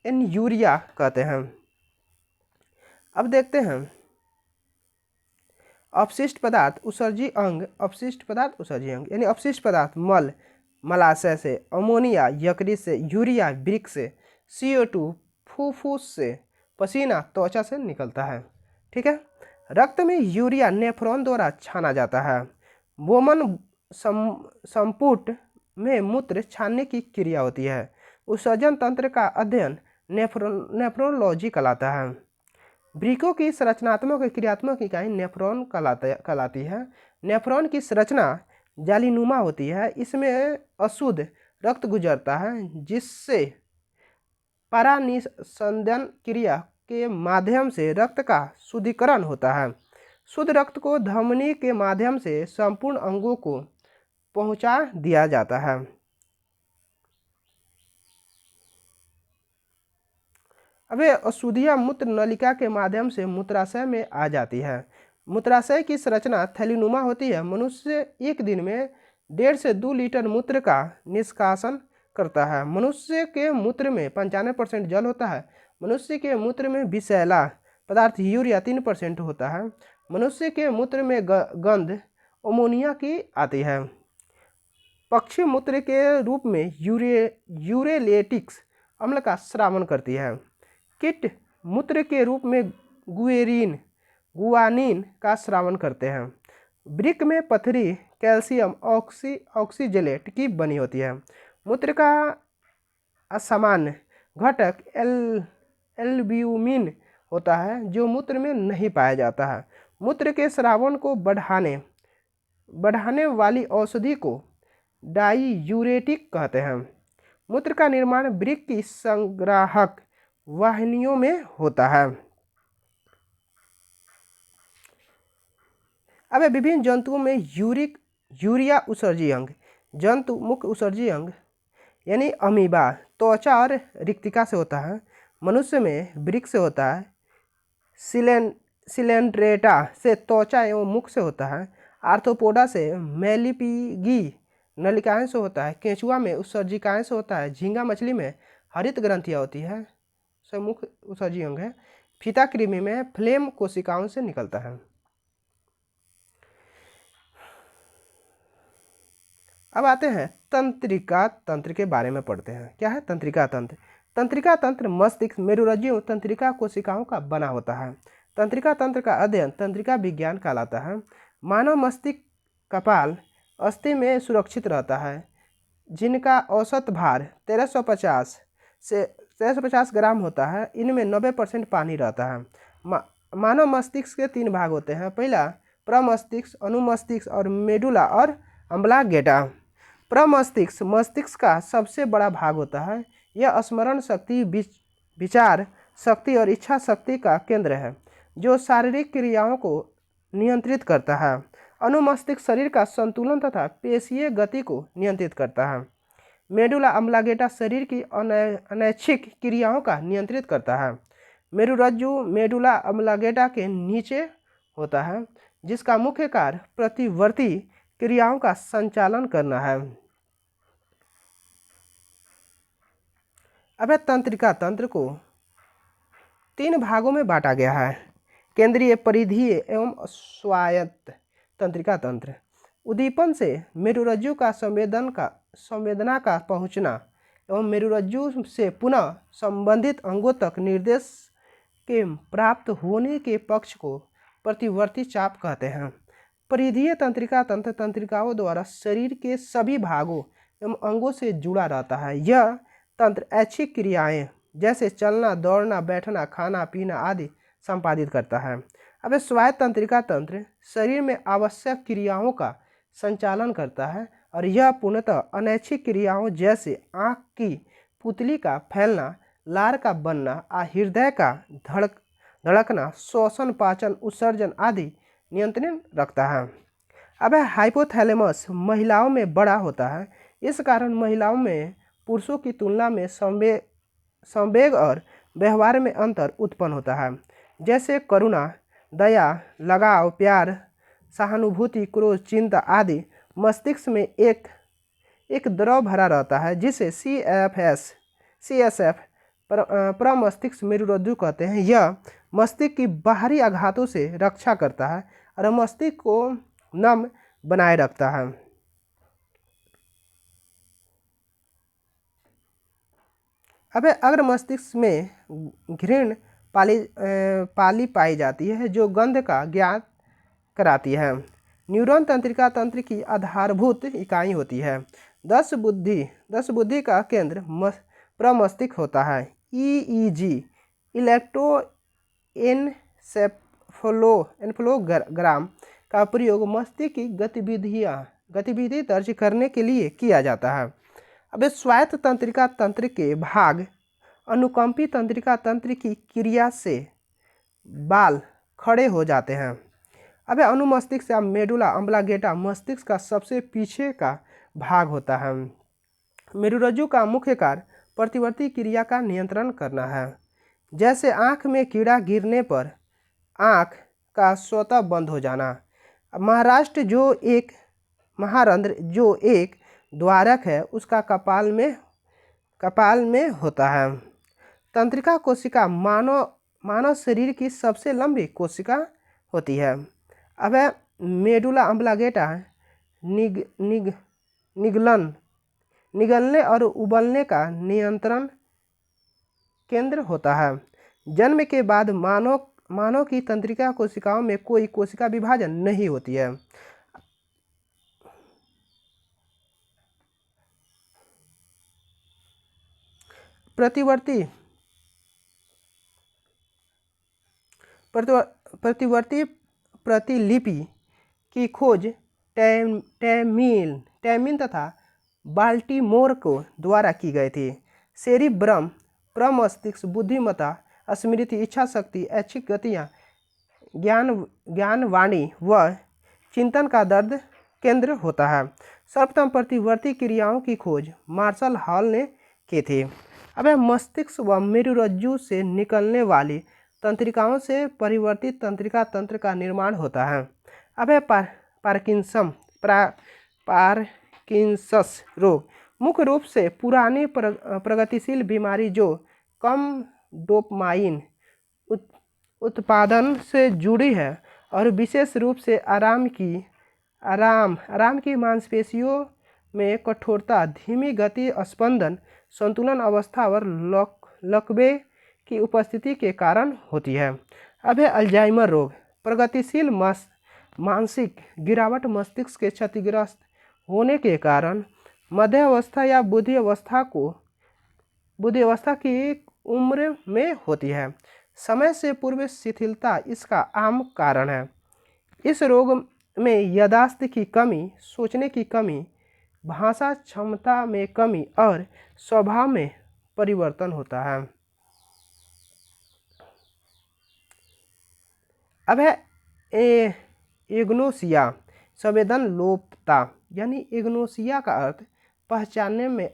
एन्यूरिया कहते हैं। अब देखते हैं अपशिष्ट पदार्थ उत्सर्जी अंग। अपशिष्ट पदार्थ उत्सर्जी अंग यानी अपशिष्ट पदार्थ मल, मलाशय से, अमोनिया यकृत से, यूरिया वृक्क से, CO2 फुफ्फुस से, पसीना त्वचा से निकलता है। ठीक है। रक्त में यूरिया नेफ्रॉन द्वारा छाना जाता है। बोमन संपुट में मूत्र छानने की क्रिया होती है। उत्सर्जन तंत्र का अध्ययन नेफ्रोलॉजी कहलाता है। वृक्कों की संरचनात्मक और क्रियात्मक इकाई नेफ्रॉन कहलाती है। नेफ्रॉन की संरचना जालीनुमा होती है। इसमें अशुद्ध रक्त गुजरता है, जिससे परानिस्संदन क्रिया के माध्यम से रक्त का शुद्धिकरण होता है। शुद्ध रक्त को धमनी के माध्यम से संपूर्ण अंगों को पहुंचा दिया जाता है। अब अशुद्धियाँ मूत्र नलिका के माध्यम से मूत्राशय में आ जाती है। मूत्राशय की संरचना थैलीनुमा होती है। मनुष्य एक दिन में 1.5 से 2 लीटर मूत्र का निष्कासन करता है। मनुष्य के मूत्र में 95% जल होता है। मनुष्य के मूत्र में विषैला पदार्थ यूरिया 3% होता है। मनुष्य के मूत्र में गंध अमोनिया की आती है। पक्षी मूत्र के रूप में यूरेलेटिक्स अम्ल का स्रावन करती है। कीट मूत्र के रूप में गुआनिन का स्रावन करते हैं। वृक्क में पथरी कैल्शियम ऑक्सीजेलेट की बनी होती है। मूत्र का असामान्य घटक एल्ब्यूमिन होता है, जो मूत्र में नहीं पाया जाता है। मूत्र के स्रावन को बढ़ाने वाली औषधि को डाईयूरेटिक कहते हैं। मूत्र का निर्माण वृक्क की संग्राहक वाहिनियों में होता है। अब विभिन्न जंतुओं में यूरिया उत्सर्जी अंग, जंतु मुख्य उत्सर्जी अंग यानी अमीबा त्वचा और रिक्तिका से होता है। मनुष्य में वृक्क से होता है। सिलेंड्रेटा से त्वचा एवं मुख से होता है। आर्थ्रोपोडा से मेलिपिगी नलिकाएं से होता है। केंचुआ में उत्सर्जिकाएं से होता है। झींगा मछली में हरित ग्रंथियां होती है, सब मुख्य उत्सर्जी अंग है। फीता कृमि में फ्लेम कोशिकाओं से निकलता है। अब आते हैं तंत्रिका तंत्र के बारे में पढ़ते हैं। क्या है तंत्रिका तंत्र? तंत्रिका तंत्र मस्तिष्क, मेरुरज्जु, तंत्रिका कोशिकाओं का बना होता है। तंत्रिका तंत्र का अध्ययन तंत्रिका विज्ञान कहलाता है। मानव मस्तिष्क कपाल अस्थि में सुरक्षित रहता है, जिनका औसत भार 1350 ग्राम होता है। इनमें 90% पानी रहता है। मानव मस्तिष्क के 3 भाग होते हैं। पहला प्रमस्तिष्क, अनुमस्तिष्क और मेडुला और अम्बलागेटा। प्रमस्तिष्क मस्तिष्क का सबसे बड़ा भाग होता है। यह स्मरण शक्ति, विचार शक्ति और इच्छा शक्ति का केंद्र है, जो शारीरिक क्रियाओं को नियंत्रित करता है। अनुमस्तिष्क शरीर का संतुलन तथा पेशीय गति को नियंत्रित करता है। मेडुला अम्बलागेटा शरीर की अनैच्छिक क्रियाओं का नियंत्रित करता है। मेरुरज्जु मेडुला अम्बलागेटा के नीचे होता है, जिसका मुख्य कार्य प्रतिवर्ती क्रियाओं का संचालन करना है। अब तंत्रिका तंत्र को 3 भागों में बांटा गया है। केंद्रीय, परिधीय एवं स्वायत्त तंत्रिका तंत्र। उद्दीपन से मेरुरज्जु का संवेदना का पहुंचना एवं मेरुरज्जु से पुनः संबंधित अंगों तक निर्देश के प्राप्त होने के पक्ष को प्रतिवर्ती चाप कहते हैं। परिधीय तंत्रिका तंत्र तंत्रिकाओं द्वारा शरीर के सभी भागों एवं अंगों से जुड़ा रहता है। यह तंत्र ऐच्छिक क्रियाएं जैसे चलना, दौड़ना, बैठना, खाना पीना आदि संपादित करता है। अब स्वायत्त तंत्रिका तंत्र शरीर में आवश्यक क्रियाओं का संचालन करता है और यह पूर्णतः अनैच्छिक क्रियाओं जैसे आँख की पुतली का फैलना, लार का बनना, हृदय का धड़कना, श्वसन, पाचन, उत्सर्जन आदि नियंत्रण रखता है। अब हाइपोथैलेमस महिलाओं में बड़ा होता है। इस कारण महिलाओं में पुरुषों की तुलना में संवेग और व्यवहार में अंतर उत्पन्न होता है, जैसे करुणा, दया, लगाव, प्यार, सहानुभूति, क्रोध, चिंता आदि। मस्तिष्क में एक द्रव भरा रहता है, जिसे CSF प्रमस्तिष्क मेरुरज्जु कहते हैं। यह मस्तिष्क की बाहरी आघातों से रक्षा करता है और मस्तिष्क को नम बनाए रखता है। अब अग्र मस्तिष्क में घृण पाली पाई जाती है, जो गंध का ज्ञात कराती है। न्यूरॉन तंत्रिका तंत्र की आधारभूत इकाई होती है। 10 बुद्धि का केंद्र प्रमस्तिष्क होता है। EEG इलेक्ट्रोएन्सेफलोग्राम का प्रयोग मस्तिष्क की गतिविधियाँ गतिविधि दर्ज करने के लिए किया जाता है। अब स्वायत्त तंत्रिका तंत्र के भाग अनुकंपी तंत्रिका तंत्र की क्रिया से बाल खड़े हो जाते हैं। अब अनुमस्तिष्क या मेडुला अम्बलागेटा मस्तिष्क का सबसे पीछे का भाग होता है। मेरुरज्जु का मुख्य कार्य प्रतिवर्ती क्रिया का नियंत्रण करना है, जैसे आँख में कीड़ा गिरने पर आँख का स्वतः बंद हो जाना। महाराष्ट्र महारंध्र जो एक द्वारक है उसका कपाल में होता है। तंत्रिका कोशिका मानव शरीर की सबसे लंबी कोशिका होती है। अब मेडुला अम्बलागेटा निगलने और उबलने का नियंत्रण केंद्र होता है। जन्म के बाद मानव की तंत्रिका कोशिकाओं में कोई कोशिका विभाजन नहीं होती है। प्रतिवर्ती प्रतिलिपि की खोज टैमिन तथा बाल्टीमोर को द्वारा की गई थी। सेरिब्रम प्रमस्तिष्क बुद्धिमत्ता, स्मृति, इच्छा शक्ति, ऐच्छिक गतियाँ, ज्ञानवाणी व चिंतन का दर्द केंद्र होता है। सर्वप्रथम प्रतिवर्ती क्रियाओं की खोज मार्शल हॉल ने की थी। अब मस्तिष्क व मेरुरज्जु से निकलने वाली तंत्रिकाओं से परिवर्तित तंत्रिका तंत्र का निर्माण होता है। अब पार्किंसंस रोग मुख्य रूप से पुरानी प्रगतिशील बीमारी जो कम डोपामाइन उत्पादन से जुड़ी है और विशेष रूप से आराम की मांसपेशियों में कठोरता, धीमी गति, स्पंदन, संतुलन अवस्था और लकवे की उपस्थिति के कारण होती है। अब अल्जाइमर रोग प्रगतिशील मानसिक गिरावट मस्तिष्क के क्षतिग्रस्त होने के कारण मध्य अवस्था या बुद्धि अवस्था की उम्र में होती है। समय से पूर्व शिथिलता इसका आम कारण है। इस रोग में याददाश्त की कमी, सोचने की कमी, भाषा क्षमता में कमी और स्वभाव में परिवर्तन होता है। अब एग्नोसिया संवेदन लोपता, यानी एग्नोसिया का अर्थ पहचानने में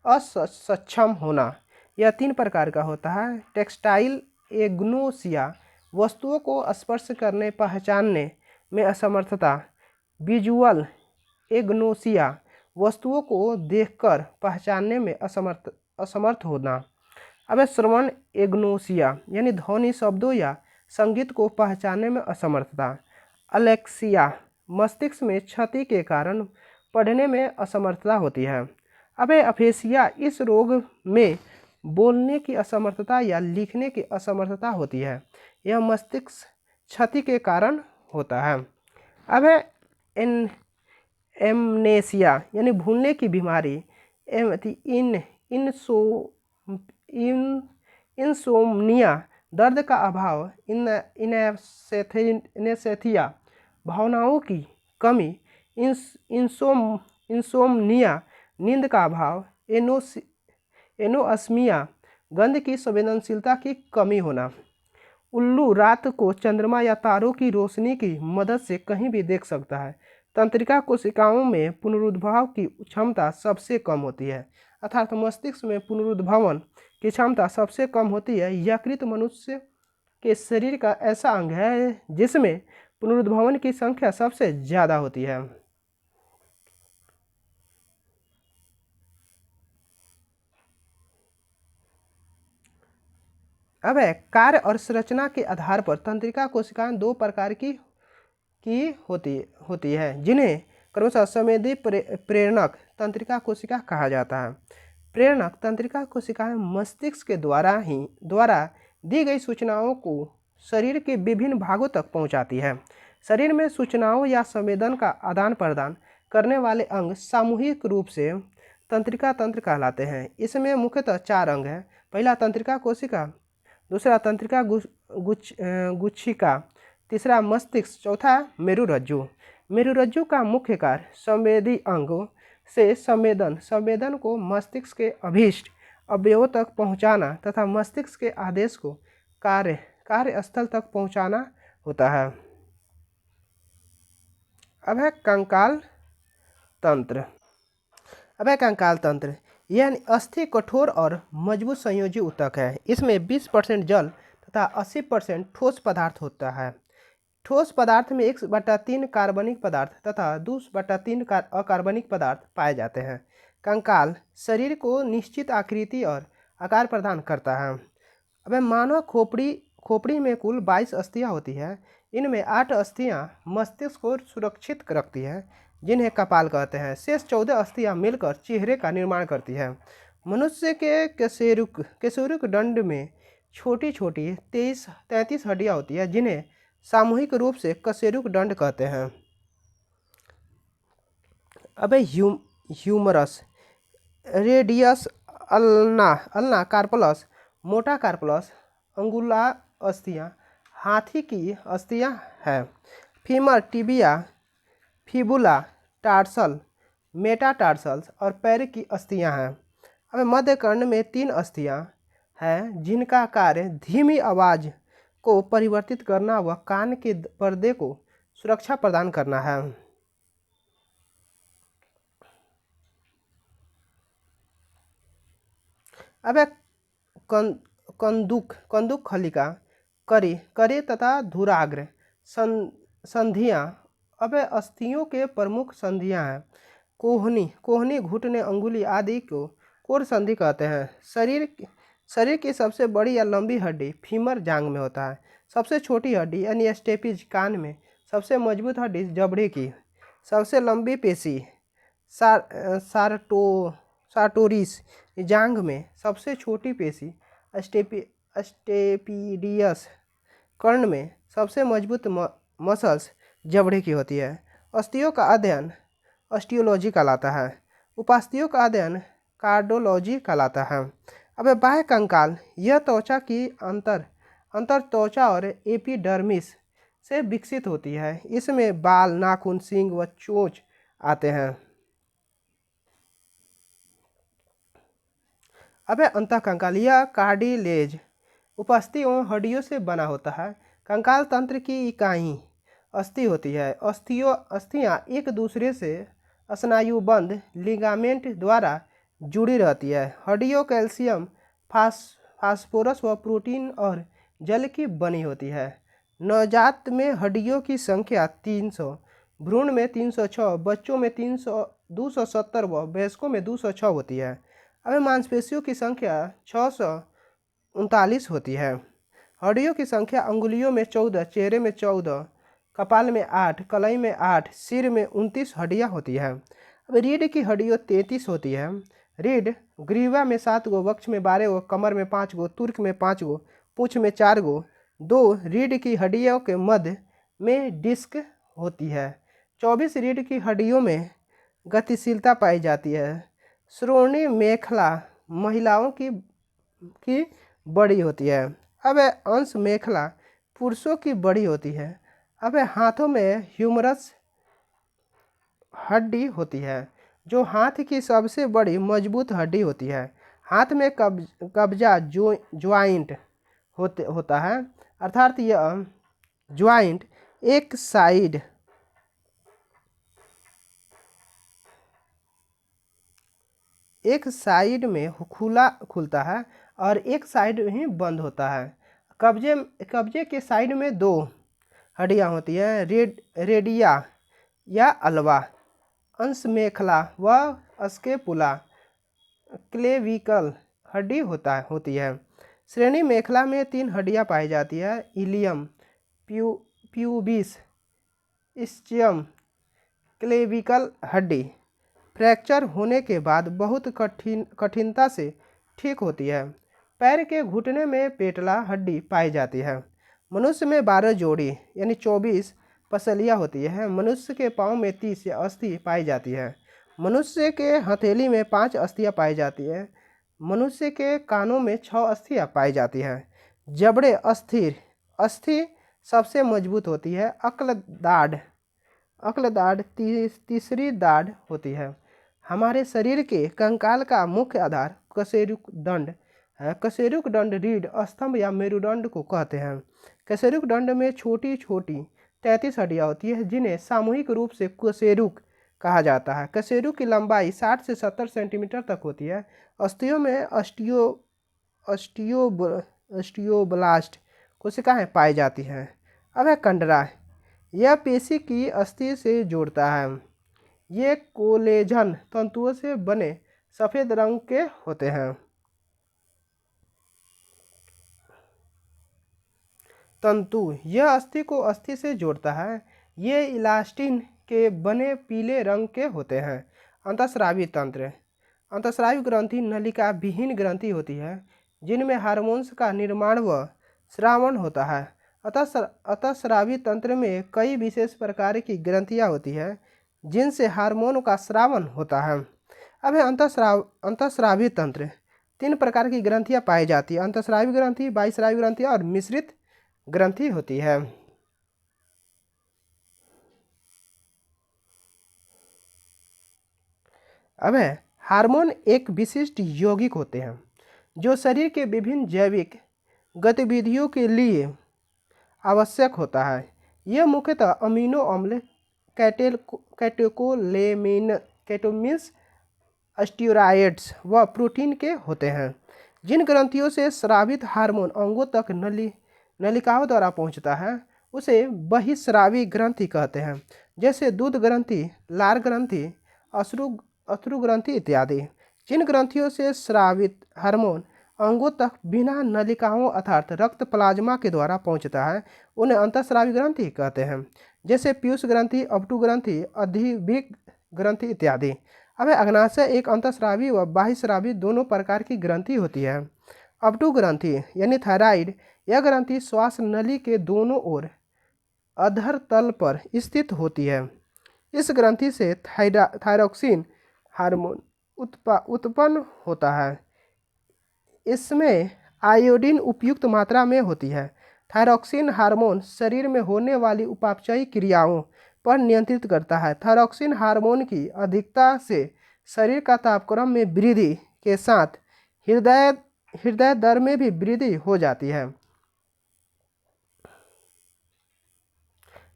असक्षम होना। यह 3 प्रकार का होता है। टेक्सटाइल एग्नोसिया वस्तुओं को स्पर्श करने पहचानने में असमर्थता। विजुअल एग्नोसिया वस्तुओं को देखकर पहचानने में असमर्थ होना। अब श्रवण एग्नोसिया यानी ध्वनि, शब्दों या संगीत को पहचानने में असमर्थता। अलेक्सिया मस्तिष्क में क्षति के कारण पढ़ने में असमर्थता होती है। अब अफेसिया इस रोग में बोलने की असमर्थता या लिखने की असमर्थता होती है। यह मस्तिष्क क्षति के कारण होता है। अब एमनेसिया यानी भूलने की बीमारी। इंसोम्निया दर्द का अभाव। इनेस्थेसिया भावनाओं की कमी। इंसोम्निया नींद का अभाव। एनोस्मिया गंध की संवेदनशीलता की कमी होना। उल्लू रात को चंद्रमा या तारों की रोशनी की मदद से कहीं भी देख सकता है। तंत्रिका कोशिकाओं में पुनरुद्भव की क्षमता सबसे कम होती है, अर्थात मस्तिष्क में पुनरुद्भवन की क्षमता सबसे कम होती है। यकृत मनुष्य के शरीर का ऐसा अंग है जिसमें पुनरुद्भवन की संख्या सबसे ज़्यादा होती है। अब कार्य और संरचना के आधार पर तंत्रिका कोशिकाएं 2 प्रकार की होती है, जिन्हें क्रमशः संवेदी प्रेरणक तंत्रिका कोशिका कहा जाता है। प्रेरणक तंत्रिका कोशिकाएं मस्तिष्क के द्वारा दी गई सूचनाओं को शरीर के विभिन्न भागों तक पहुंचाती है। शरीर में सूचनाओं या संवेदन का आदान प्रदान करने वाले अंग सामूहिक रूप से तंत्रिका तंत्र कहलाते हैं। इसमें मुख्यतः 4 अंग हैं। पहला तंत्रिका कोशिका, दूसरा तंत्रिका गुच्छिका, तीसरा मस्तिष्क, चौथा मेरुरज्जु। मेरुरज्जु का मुख्य कार्य संवेदी अंगों से संवेदन को मस्तिष्क के अभीष्ट अवयवों तक पहुंचाना तथा मस्तिष्क के आदेश को कार्यस्थल तक पहुंचाना होता है। अब है कंकाल तंत्र। यह अस्थि कठोर और मजबूत संयोजी ऊतक है। इसमें 20% जल तथा 80% ठोस पदार्थ होता है। ठोस पदार्थ में 1/3 कार्बनिक पदार्थ तथा 2/3 अकार्बनिक पदार्थ पाए जाते हैं। कंकाल शरीर को निश्चित आकृति और आकार प्रदान करता है। अब मानव खोपड़ी में कुल 22 अस्थियां होती है। इनमें 8 अस्थियां मस्तिष्क को सुरक्षित रखती है, जिन्हें कपाल कहते हैं। शेष 14 अस्थियां मिलकर चेहरे का निर्माण करती है। मनुष्य के कशेरुक दंड में छोटी छोटी 33 हड्डियां होती है, जिन्हें सामूहिक रूप से कशेरुक दंड कहते हैं। अब ह्यूमरस, रेडियस, अल्ना कार्पलस, मोटा कार्पलस, अंगुला अस्थियां हाथी की अस्थियां हैं। Femur, tibia, fibula, tarsal, metatarsals और पैर की अस्थियां हैं। अब मध्य कर्ण में 3 अस्थियां हैं, जिनका कार्य धीमी आवाज़ को परिवर्तित करना व कान के पर्दे को सुरक्षा प्रदान करना है। अब कंदुक खलिका, करे तथा धुराग्र संधियां। अब अस्थियों के प्रमुख संधियां हैं। कोहनी, घुटने, अंगुली आदि को कोर संधि कहते हैं। शरीर की सबसे बड़ी या लंबी हड्डी फीमर जांघ में होता है। सबसे छोटी हड्डी यानी स्टेपिज कान में। सबसे मजबूत हड्डी जबड़े की। सबसे लंबी पेशी सार्टोरिस जांघ में। सबसे छोटी पेशी स्टेपिडियस कर्ण में। सबसे मजबूत मसल्स जबड़े की होती है। अस्थियों का अध्ययन ऑस्टियोलॉजी कहलाता है। उपास्थियों का अध्ययन कार्डियोलॉजी कहलाता है। अब बाह्य कंकाल, यह त्वचा की अंतर त्वचा और एपिडर्मिस से विकसित होती है। इसमें बाल, नाखून, सींग व चोंच आते हैं। अब अंतःकंकाल, यह कार्टिलेज उपास्थि एवं हड्डियों से बना होता है। कंकाल तंत्र की इकाई अस्थि होती है। अस्थियां एक दूसरे से स्नायुबंध लिगामेंट द्वारा जुड़ी रहती है। हड्डियों कैल्शियम, फास्फोरस व प्रोटीन और जल की बनी होती है। नवजात में हड्डियों की संख्या 300, भ्रूण में 306, बच्चों में 270 व वयस्कों में 206 होती है। अब मांसपेशियों की संख्या 639 होती है। हड्डियों की संख्या अंगुलियों में 14, चेहरे में 14, कपाल में 8, कलाई में 8, सिर में 29 हड्डियां होती है। अब रीढ़ की हड्डियां 33 होती है। रीढ़ ग्रीवा में 7 गो, वक्ष में 12 गो, कमर में 5 गो, तुर्क में 5 गो, पूंछ में 4 गो। 2 रीढ़ की हड्डियों के मध्य में डिस्क होती है। 24 रीढ़ की हड्डियों में गतिशीलता पाई जाती है। श्रोणि मेखला महिलाओं की बड़ी होती है। अब अंश मेखला पुरुषों की बड़ी होती है। अब हाथों में ह्यूमरस हड्डी होती है, जो हाथ की सबसे बड़ी मजबूत हड्डी होती है। हाथ में कब्जा ज्वाइंट होता है, अर्थात यह ज्वाइंट एक साइड में खुलता है और एक साइड ही बंद होता है। कब्जे के साइड में 2 हड्डियां होती हैं, रेडिया या अल्वा, अंश मेखला व स्केपुला। क्लेविकल हड्डी होती है। श्रेणी मेखला में 3 हड्डियां पाई जाती है, इलियम, प्यूबिस, इस्चियम। क्लेविकल हड्डी फ्रैक्चर होने के बाद बहुत कठिनता से ठीक होती है। पैर के घुटने में पेटला हड्डी पाई जाती है। मनुष्य में 12 जोड़ी यानी 24 पसलियाँ होती है। मनुष्य के पाँव में 30 अस्थि पाई जाती है। मनुष्य के हथेली में 5 अस्थियाँ पाई जाती है। मनुष्य के कानों में 6 अस्थियाँ पाई जाती हैं। जबड़े अस्थि सबसे मजबूत होती है। अक्ल दाढ़ अक्ल दाढ़ तीसरी दाढ़ होती है। हमारे शरीर के कंकाल का मुख्य आधार कशेरुक दंड है। कशेरुक दंड रीढ़ स्तंभ या मेरुदंड को कहते हैं। कशेरुक दंड में छोटी छोटी 33 हड्डियाँ होती है जिन्हें सामूहिक रूप से कशेरुक कहा जाता है। कशेरुक की लंबाई 60 से 70 सेंटीमीटर तक होती है। अस्थियों में ऑस्टियोब्लास्ट कोशिकाएं पाई जाती हैं। अब है कंडरा, यह पेशी की अस्थि से जोड़ता है। ये कोलेजन तंतुओं से बने सफ़ेद रंग के होते हैं। तंतु यह अस्थि को अस्थि से जोड़ता है। ये इलास्टिन के बने पीले रंग के होते हैं। अंतःस्रावी तंत्र, अंतःस्रावी ग्रंथि नलिका विहीन ग्रंथि होती है जिनमें हार्मोन्स का निर्माण व स्रावण होता है। अंतःस्रावी तंत्र में कई विशेष प्रकार की ग्रंथियाँ होती है जिनसे हार्मोन का स्रावण होता है। अब है अंतःस्रावी तंत्र। 3 प्रकार की ग्रंथियाँ पाई जाती है। अंतःस्रावी ग्रंथि, बाह्यस्रावी ग्रंथि और मिश्रित ग्रंथि होती है। अब है हार्मोन एक विशिष्ट यौगिक होते हैं जो शरीर के विभिन्न जैविक गतिविधियों के लिए आवश्यक होता है। यह मुख्यतः अमीनो अम्ल, कैटेकोलेमिन्स, स्टीरॉयड्स व प्रोटीन के होते हैं। जिन ग्रंथियों से स्रावित हार्मोन अंगों तक नलिकाओं द्वारा पहुंचता है उसे बहिस्रावी ग्रंथि कहते हैं, जैसे दूध ग्रंथि, लार ग्रंथि, अश्रु ग्रंथि इत्यादि। जिन ग्रंथियों से स्रावित हार्मोन अंगों तक बिना नलिकाओं अर्थात रक्त प्लाज्मा के द्वारा पहुंचता है उन्हें अंतःस्रावी ग्रंथि कहते हैं, जैसे पीयूष ग्रंथि, अब्टू ग्रंथि, अधिभृग ग्रंथि इत्यादि। अब अग्नाशय एक अंतःस्रावी व बाह्यस्रावी दोनों प्रकार की ग्रंथि होती है। अब्टू ग्रंथि यानी थायराइड, यह ग्रंथि श्वास नली के दोनों ओर अधर तल पर स्थित होती है। इस ग्रंथि से थायरॉक्सिन हार्मोन उत्पन्न होता है। इसमें आयोडीन उपयुक्त मात्रा में होती है। थायरॉक्सिन हार्मोन शरीर में होने वाली उपापचयी क्रियाओं पर नियंत्रित करता है। थायरॉक्सिन हार्मोन की अधिकता से शरीर का तापक्रम में वृद्धि के साथ हृदय दर में भी वृद्धि हो जाती है।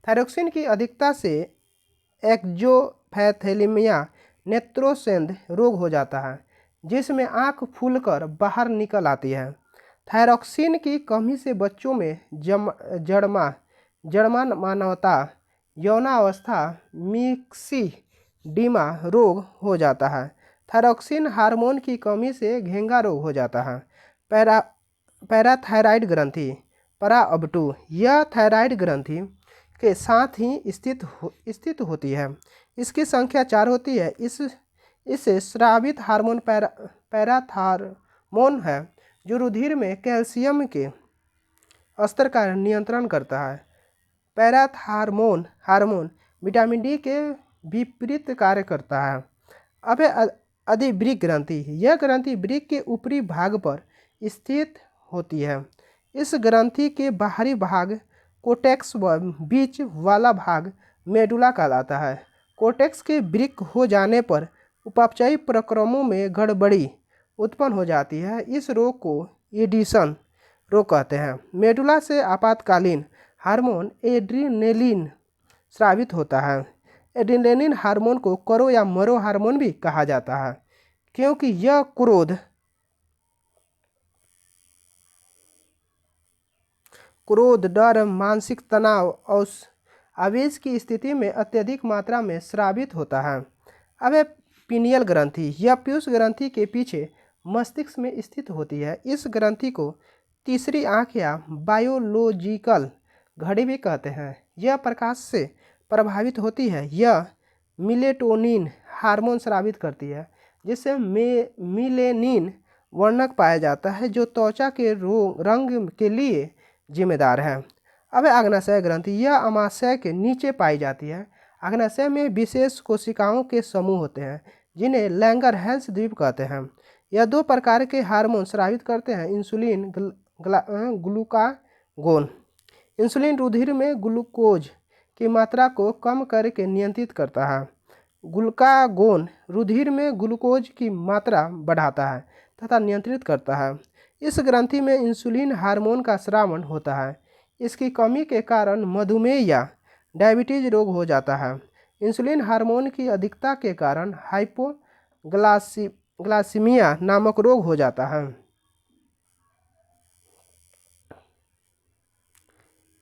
थायरॉक्सिन की अधिकता से एक्सोप्थेल्मिया नेत्रोसेंध रोग हो जाता है जिसमें आँख फूलकर बाहर निकल आती है। थायरॉक्सिन की कमी से बच्चों में जड़मानवता, यौनावस्था, मिक्सिडीमा रोग हो जाता है। थायरॉक्सिन हार्मोन की कमी से घेंघा रोग हो जाता है। पैराथायराइड ग्रंथि, पराअब्टू, यह थायराइड ग्रंथि के साथ ही स्थित होती है। इसकी संख्या 4 होती है। इससे स्रावित हार्मोन पैराथार्मोन है जो रुधिर में कैल्शियम के स्तर का नियंत्रण करता है। पैराथार्मोन हार्मोन विटामिन डी के विपरीत कार्य करता है। अब है अधिभृग ग्रंथि, यह ग्रंथि वृक्क के ऊपरी भाग पर स्थित होती है। इस ग्रंथि के बाहरी भाग कोर्टेक्स व बीच वाला भाग मेडुला कहलाता है। कोर्टेक्स के वृक्क हो जाने पर उपापचयी प्रक्रमों में गड़बड़ी उत्पन्न हो जाती है। इस रोग को एडिशन रोग कहते हैं। मेडुला से आपातकालीन हार्मोन एड्रीनेलिन स्रावित होता है। एड्रीनेलिन हार्मोन को करो या मरो हार्मोन भी कहा जाता है क्योंकि यह क्रोध, डर, मानसिक तनाव और आवेश की स्थिति में अत्यधिक मात्रा में स्रावित होता है। अब है पीनियल ग्रंथि, यह पीयूष ग्रंथि के पीछे मस्तिष्क में स्थित होती है। इस ग्रंथि को तीसरी आँख या बायोलॉजिकल घड़ी भी कहते हैं। यह प्रकाश से प्रभावित होती है। यह मिलेटोनिन हार्मोन स्रावित करती है जिससे मिलेनिन वर्णक पाया जाता है जो त्वचा के रंग के लिए जिम्मेदार है। अब है अग्नाशय ग्रंथि, यह अमाशय के नीचे पाई जाती है। अग्नाशय में विशेष कोशिकाओं के समूह होते हैं जिन्हें लैंगरहैंस द्वीप कहते हैं। यह 2 प्रकार के हार्मोन स्रावित करते हैं, इंसुलिन, ग्लूकागोन। इंसुलिन रुधिर में ग्लूकोज की मात्रा को कम करके नियंत्रित करता है। ग्लूकागोन रुधिर में ग्लूकोज की मात्रा बढ़ाता है तथा नियंत्रित करता है। इस ग्रंथि में इंसुलिन हार्मोन का स्रावन होता है। इसकी कमी के कारण मधुमेह या डायबिटीज रोग हो जाता है। इंसुलिन हार्मोन की अधिकता के कारण हाइपोग्लाइसीमिया नामक रोग हो जाता है।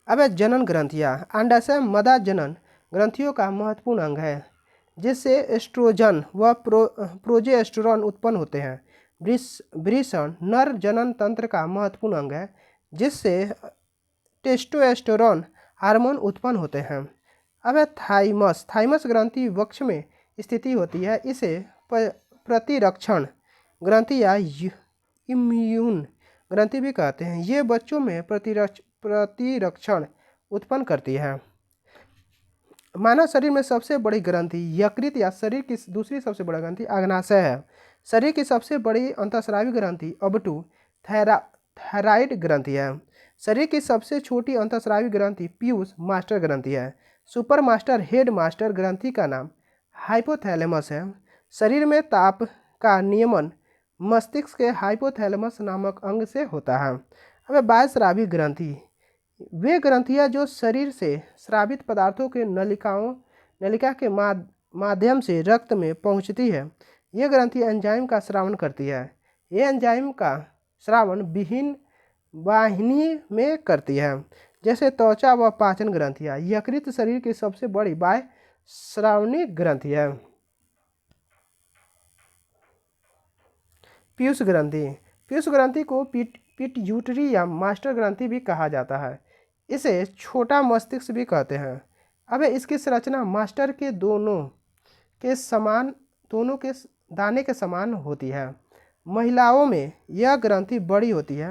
अब जनन ग्रंथियाँ। अंडाशय मदा जनन ग्रंथियों का महत्वपूर्ण अंग है जिससे एस्ट्रोजन व प्रोजेस्टेरोन उत्पन्न होते हैं। वृषण नर जनन तंत्र का महत्वपूर्ण अंग है जिससे टेस्टोस्टेरोन हार्मोन उत्पन्न होते हैं। अब थाइमस ग्रंथि वक्ष में स्थिति होती है। इसे प्रतिरक्षण ग्रंथि या इम्यून ग्रंथि भी कहते हैं। ये बच्चों में प्रतिरक्षण उत्पन्न करती है। मानव शरीर में सबसे बड़ी ग्रंथि यकृत या शरीर की दूसरी सबसे बड़ी ग्रंथि अग्नाशय है। शरीर की सबसे बड़ी अंतःस्रावी ग्रंथि अबटू थायराइड ग्रंथि है। शरीर की सबसे छोटी अंतःस्रावी ग्रंथि पीयूष मास्टर ग्रंथि है। सुपर मास्टर हेड मास्टर ग्रंथि का नाम हाइपोथैलेमस है। शरीर में ताप का नियमन मस्तिष्क के हाइपोथैलेमस नामक अंग से होता है। अब बाह्यस्रावी ग्रंथि वे ग्रंथियां जो शरीर से स्रावित पदार्थों के नलिका के माध्यम से रक्त में पहुंचती है। ये ग्रंथि एंजाइम का स्रावन करती है। ये एंजाइम का स्रावन विभिन्न वाहिनी में करती है जैसे त्वचा व पाचन ग्रंथियां। यकृत शरीर की सबसे बड़ी बाह्य स्रावणी ग्रंथि है। पीयूष ग्रंथि को पिट्यूटरी या मास्टर ग्रंथि भी कहा जाता है। इसे छोटा मस्तिष्क भी कहते हैं। अब इसकी संरचना मास्टर के दोनों के दाने के समान होती है। महिलाओं में यह ग्रंथि बड़ी होती है।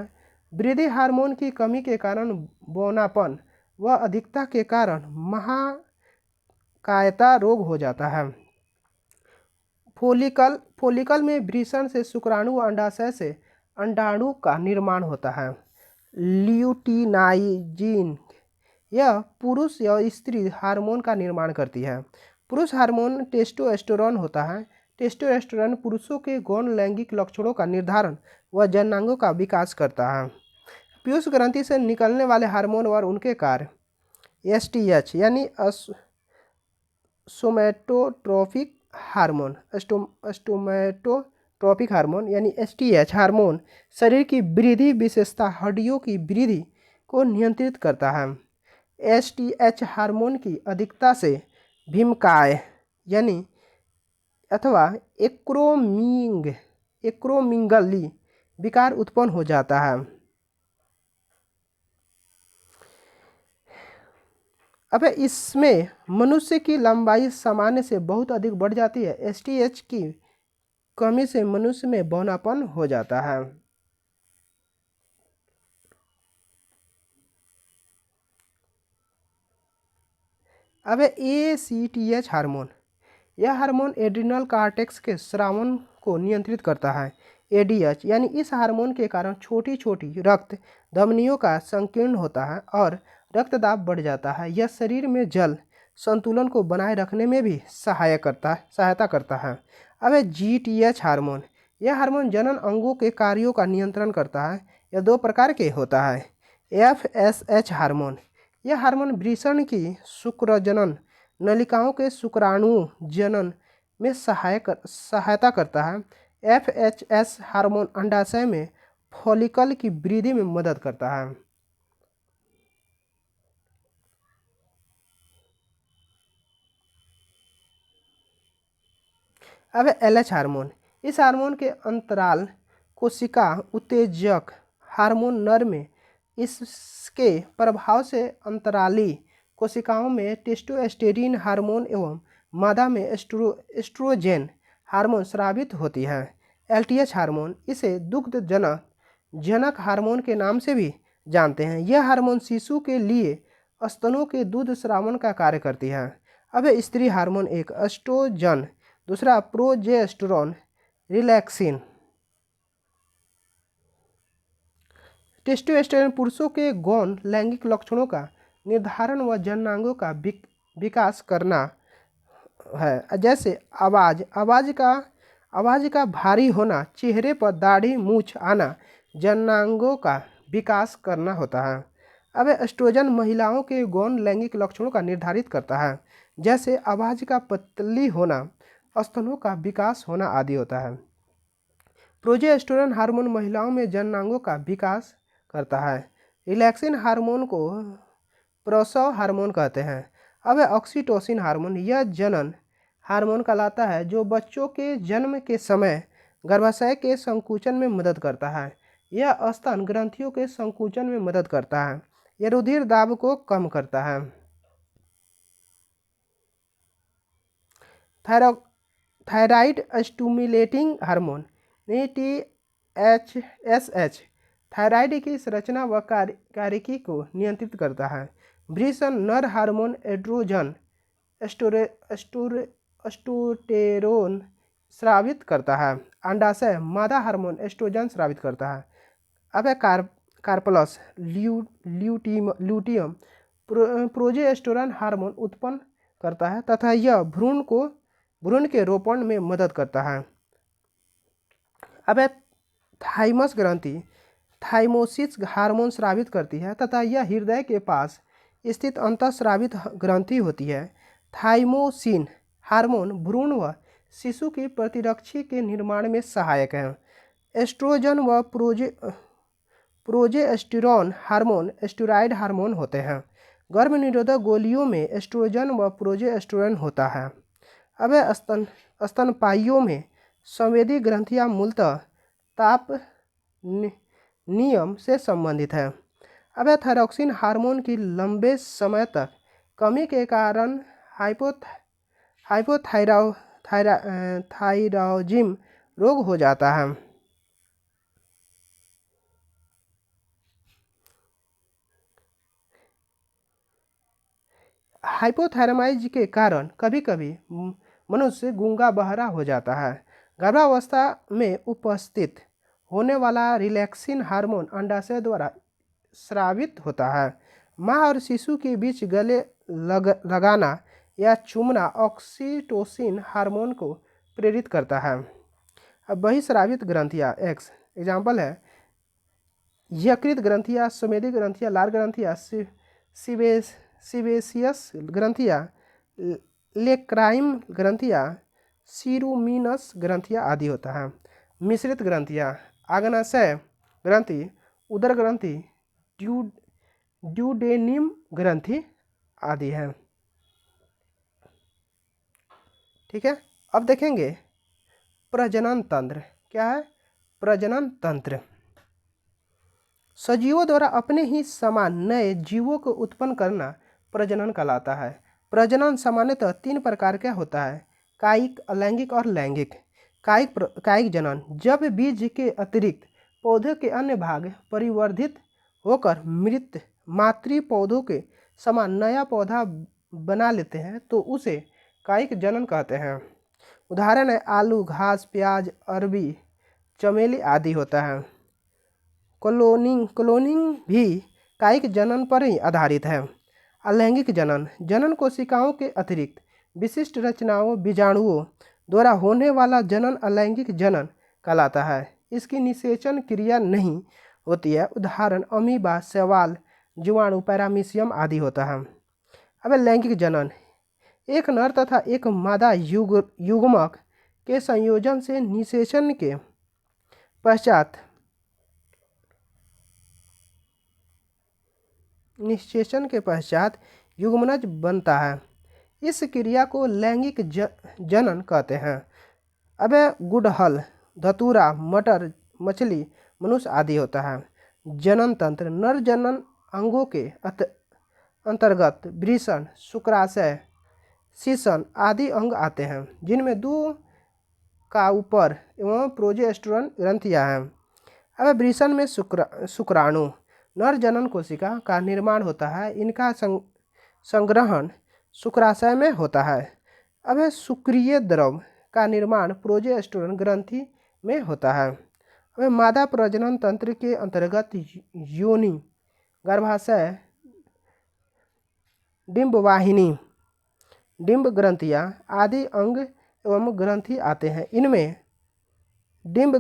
वृद्धि हार्मोन की कमी के कारण बौनापन व अधिकता के कारण महाकायता रोग हो जाता है। फोलिकल में वृषण से शुक्राणु व अंडाशय से अंडाणु का निर्माण होता है। ल्यूटिनाइजिन यह पुरुष या स्त्री हार्मोन का निर्माण करती है। पुरुष हार्मोन टेस्टोस्टेरोन होता है। टेस्टोस्टेरोन पुरुषों के गौण लैंगिक लक्षणों का निर्धारण व जननांगों का विकास करता है। पीयूष ग्रंथि से निकलने वाले हार्मोन और उनके कार्य एसटीएच यानी सोमैटोट्रोपिक हार्मोन यानी एसटीएच हार्मोन शरीर की वृद्धि विशेषता हड्डियों की वृद्धि को नियंत्रित करता है। एसटीएच हार्मोन की अधिकता से भीमकाय यानी अथवा एक्रोमिगली विकार उत्पन्न हो जाता है। अब इसमें मनुष्य की लंबाई सामान्य से बहुत अधिक बढ़ जाती है। एसटीएच की कमी से मनुष्य में बौनापन हो जाता है। अब एसीटीएच हार्मोन यह हार्मोन एड्रिनल कॉर्टेक्स के स्रावन को नियंत्रित करता है। एडीएच यानी इस हार्मोन के कारण छोटी छोटी रक्त धमनियों का संकीर्ण होता है और रक्तदाब बढ़ जाता है। यह शरीर में जल संतुलन को बनाए रखने में भी सहायता करता है। अब जीटीएच हार्मोन यह हार्मोन जनन अंगों के कार्यों का नियंत्रण करता है। यह दो प्रकार के होता है। एफएसएच हार्मोन यह हार्मोन वृषण की शुक्रजनन नलिकाओं के शुक्राणु जनन में सहायता करता है। एफएचएस हार्मोन अंडाशय में फॉलिकल की वृद्धि में मदद करता है। अब एलएच हार्मोन इस हार्मोन के अंतराल कोशिका उत्तेजक हार्मोन नर में इसके प्रभाव से अंतराली कोशिकाओं में टेस्टोस्टेरोन हार्मोन एवं मादा में एस्ट्रोजेन हार्मोन स्रावित होती है। एलटीएच हार्मोन इसे दुग्ध जनक हार्मोन के नाम से भी जानते हैं। यह हार्मोन शिशु के लिए स्तनों के दूध स्रावन का कार्य करती है। अब स्त्री हार्मोन एक एस्ट्रोजन दूसरा प्रोजेस्टेरोन रिलैक्सिन। टेस्टोस्टेरोन पुरुषों के गौण लैंगिक लक्षणों का निर्धारण व जननांगों का विकास करना है। जैसे आवाज़ का भारी होना, चेहरे पर दाढ़ी मूछ आना जननांगों का विकास करना होता है। अब एस्ट्रोजन महिलाओं के गौण लैंगिक लक्षणों का निर्धारित करता है, जैसे आवाज़ का पतली होना, स्तनों का विकास होना आदि होता है। प्रोजेस्टेरोन हार्मोन महिलाओं में जननांगों का विकास करता है। रिलैक्सिन हार्मोन को प्रसव हार्मोन कहते हैं। अब ऑक्सीटोसिन हार्मोन, यह जनन हार्मोन कहलाता है, जो बच्चों के जन्म के समय गर्भाशय के संकुचन में मदद करता है। यह स्तन ग्रंथियों के संकुचन में मदद करता है। यह रुधिर दाब को कम करता है। Thyroid stimulating hormone THSH thyroid की संरचना व कार्यकी को नियंत्रित करता है। वृषण नर हार्मोन एड्रोजन एस्टोटेरोन स्रावित करता है। अंडाशय मादा हार्मोन एस्ट्रोजन स्रावित करता है। अब कार्पलस ल्यूटियम प्रोजेस्टेरोन हार्मोन उत्पन्न करता है तथा यह भ्रूण के रोपण में मदद करता है। अब थाइमस ग्रंथि थाइमोसिस हार्मोन स्रावित करती है तथा यह हृदय के पास स्थित अंतःस्रावित ग्रंथि होती है। थाइमोसिन हार्मोन भ्रूण व शिशु की प्रतिरक्षी के निर्माण में सहायक है। एस्ट्रोजन व प्रोजेस्टेरोन हार्मोन स्टेरॉयड हार्मोन होते हैं। गर्भ निरोधक गोलियों में एस्ट्रोजन व प्रोजेस्टेरोन होता है। अब स्तनपायियों में संवेदी ग्रंथियां मूलतः ताप नियम से संबंधित है। अब थायरॉक्सिन हार्मोन की लंबे समय तक कमी के कारण हाइपोथायरॉयडिज्म रोग हो जाता है। हाइपोथायराइडिज्म के कारण कभी कभी मनुष्य गूंगा बहरा हो जाता है। गर्भावस्था में उपस्थित होने वाला रिलैक्सिन हार्मोन अंडाशय द्वारा स्रावित होता है। माँ और शिशु के बीच गले लगाना या चूमना ऑक्सीटोसिन हार्मोन को प्रेरित करता है। अब बहिस्रावित ग्रंथियाँ एक्स एग्जाम्पल है यकृत ग्रंथियाँ, संवेदी ग्रंथियाँ, लार ग्रंथियाँ, सीबेसियस ग्रंथियाँ, लेक्राइम ग्रंथियाँ, सीरोमिनस ग्रंथियाँ आदि होता है। मिश्रित ग्रंथियाँ आग्नाशय ग्रंथि, उदर ग्रंथि, ड्यूडेनियम ग्रंथि आदि है। ठीक है, अब देखेंगे प्रजनन तंत्र क्या है। प्रजनन तंत्र सजीवों द्वारा अपने ही समान नए जीवों को उत्पन्न करना प्रजनन कहलाता है। प्रजनन सामान्यतः 3 प्रकार का होता है, कायिक, अलैंगिक और लैंगिक। कायिक जनन, जब बीज के अतिरिक्त पौधे के अन्य भाग परिवर्धित होकर मृत मातृ पौधों के समान नया पौधा बना लेते हैं तो उसे कायिक जनन कहते हैं। उदाहरण है आलू, घास, प्याज, अरबी, चमेली आदि होता है। क्लोनिंग भी कायिक जनन पर ही आधारित है। अलैंगिक जनन, जनन कोशिकाओं के अतिरिक्त विशिष्ट रचनाओं बीजाणुओं द्वारा होने वाला जनन अलैंगिक जनन कहलाता है। इसकी निषेचन क्रिया नहीं होती है। उदाहरण अमीबा, शैवाल, जीवाणु, पैरामीशियम आदि होता है। अब लैंगिक जनन, एक नर तथा एक मादा युग्मक के संयोजन से निषेचन के पश्चात युग्मनज बनता है। इस क्रिया को लैंगिक जनन कहते हैं। अब गुड़हल, धतूरा, मटर, मछली, मनुष्य आदि होता है। जनन तंत्र, नर जनन अंगों के अंतर्गत वृषण, शुक्राशय, शीशन आदि अंग आते हैं, जिनमें 2 का ऊपर एवं प्रोजेस्टेरोन ग्रंथियां हैं। अब वृषण में शुक्राणु नर जनन कोशिका का निर्माण होता है। इनका संग्रहण शुक्राशय में होता है। अब शुक्रिय द्रव का निर्माण प्रोजेस्टेरोन ग्रंथि में होता है। अब मादा प्रजनन तंत्र के अंतर्गत योनि, गर्भाशय, डिंबवाहिनी डिंब ग्रंथियाँ आदि अंग एवं ग्रंथि आते हैं। इनमें डिंब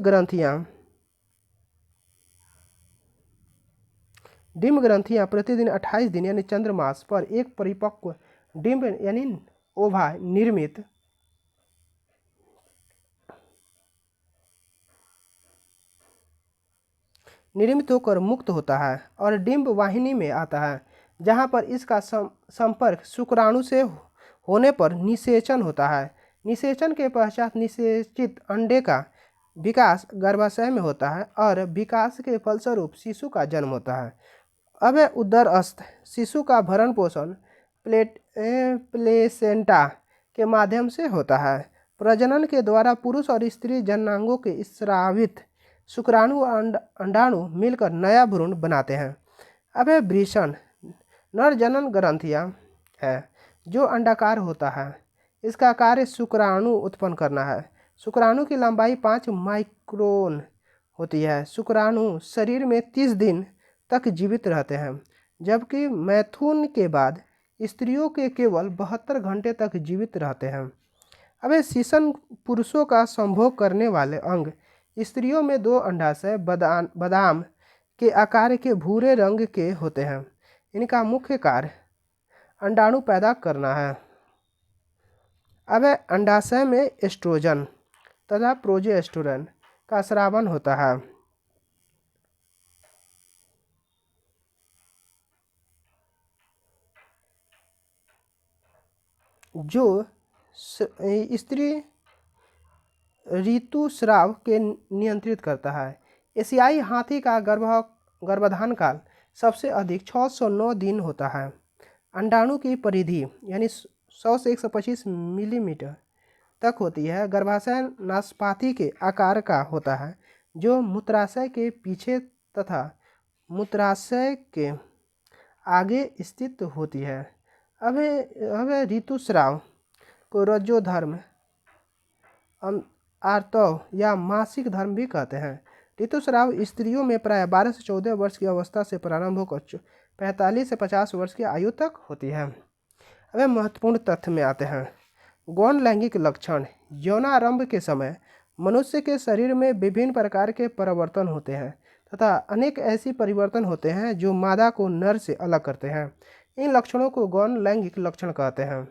ग्रंथियाँ प्रतिदिन 28 दिन यानी चंद्रमास पर एक परिपक्व डिंब यानी ओभा निर्मित होकर मुक्त होता है और डिंब वाहिनी में आता है, जहाँ पर इसका संपर्क शुक्राणु से होने पर निषेचन होता है। निषेचन के पश्चात निषेचित अंडे का विकास गर्भाशय में होता है और विकास के फलस्वरूप शिशु का जन्म होता है। अब उदरस्थ शिशु का भरण पोषण प्लेसेंटा के माध्यम से होता है। प्रजनन के द्वारा पुरुष और स्त्री जननांगों के स्रावित शुक्राणु और अंडाणु मिलकर नया भ्रूण बनाते हैं। अब वृषण नर जनन ग्रंथियाँ है जो अंडाकार होता है। इसका कार्य शुक्राणु उत्पन्न करना है। शुक्राणु की लंबाई 5 माइक्रोन होती है। शुक्राणु शरीर में 30 दिन तक जीवित रहते हैं, जबकि मैथुन के बाद स्त्रियों के केवल 72 घंटे तक जीवित रहते हैं। अब शिशन पुरुषों का संभोग करने वाले अंग। स्त्रियों में 2 अंडाशय बादाम के आकार के भूरे रंग के होते हैं। इनका मुख्य कार्य अंडाणु पैदा करना है। अब अंडाशय में एस्ट्रोजन तथा प्रोजेस्टेरोन का स्रावन होता है, जो स्त्री ऋतुस्राव के नियंत्रित करता है। एशियाई हाथी का गर्भाधान काल सबसे अधिक 609 दिन होता है। अंडाणु की परिधि यानी 100 से 125 मिलीमीटर तक होती है। गर्भाशय नाशपाती के आकार का होता है, जो मूत्राशय के पीछे तथा मूत्राशय के आगे स्थित होती है। अब ऋतुस्राव को रजोधर्म आर्तव या मासिक धर्म भी कहते हैं। ऋतुस्राव स्त्रियों में प्राय 12 से 14 वर्ष की अवस्था से प्रारंभ होकर 45 से 50 वर्ष की आयु तक होती है। अब महत्वपूर्ण तथ्य में आते हैं। गौण लैंगिक लक्षण। यौनारंभ के समय मनुष्य के शरीर में विभिन्न प्रकार के परिवर्तन होते हैं तथा अनेक ऐसी परिवर्तन होते हैं जो मादा को नर से अलग करते हैं। इन लक्षणों को गौण लैंगिक लक्षण कहते हैं।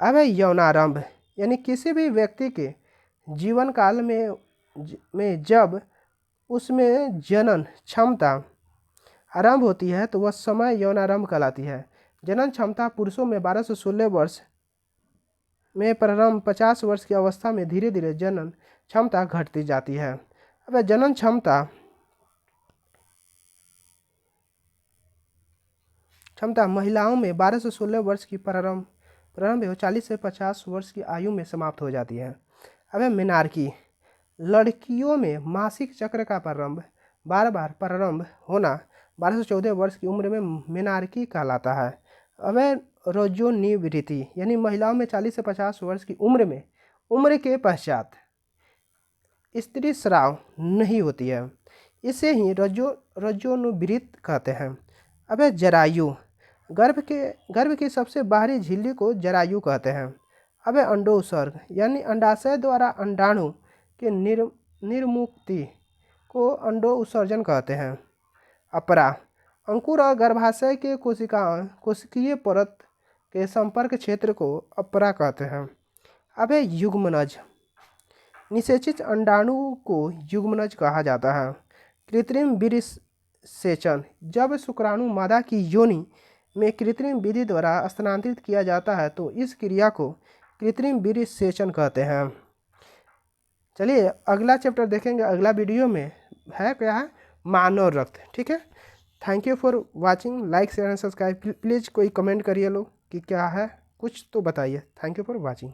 अब यौनारंभ यानी किसी भी व्यक्ति के जीवन काल में जब उसमें जनन क्षमता आरंभ होती है तो वह समय यौनारंभ कहलाती है। जनन क्षमता पुरुषों में 12 से 16 वर्ष में प्रारंभ 50 वर्ष की अवस्था में धीरे धीरे जनन क्षमता घटती जाती है। अब जनन क्षमता महिलाओं में 12 से 16 वर्ष की प्रारंभ 40 से 50 वर्ष की आयु में समाप्त हो जाती है। अब मेनार्की। लड़कियों में मासिक चक्र का बार बार प्रारंभ होना 12 से 14 वर्ष की उम्र में मेनार्की कहलाता है। अब रजोनिवृत्ति यानी महिलाओं में 40 से 50 वर्ष की उम्र के पश्चात स्त्री स्राव नहीं होती है। इसे ही रजोनुवृत्त कहते हैं। अब जरायु। गर्भ की सबसे बाहरी झिल्ली को जरायु कहते हैं। अब अंडोत्सर्ग यानी अंडाशय द्वारा अंडाणु के निर्मुक्ति को अंडोत्सर्जन कहते हैं। अपरा। अंकुर और गर्भाशय के कोशिकीय परत के संपर्क क्षेत्र को अपरा कहते हैं। अब युग्मनज। निषेचित अंडाणु को युग्मनज कहा जाता है। कृत्रिम वीर्यसेचन। जब शुक्राणु मादा की योनि में कृत्रिम विधि द्वारा स्थानांतरित किया जाता है तो इस क्रिया को कृत्रिम वीर्यसेचन कहते हैं। चलिए अगला चैप्टर देखेंगे। अगला वीडियो में क्या है मानव रक्त। ठीक है, thank you for watching. Like share and subscribe. Please कोई कमेंट करिए लोग कि क्या है, कुछ तो बताइए। Thank you for watching.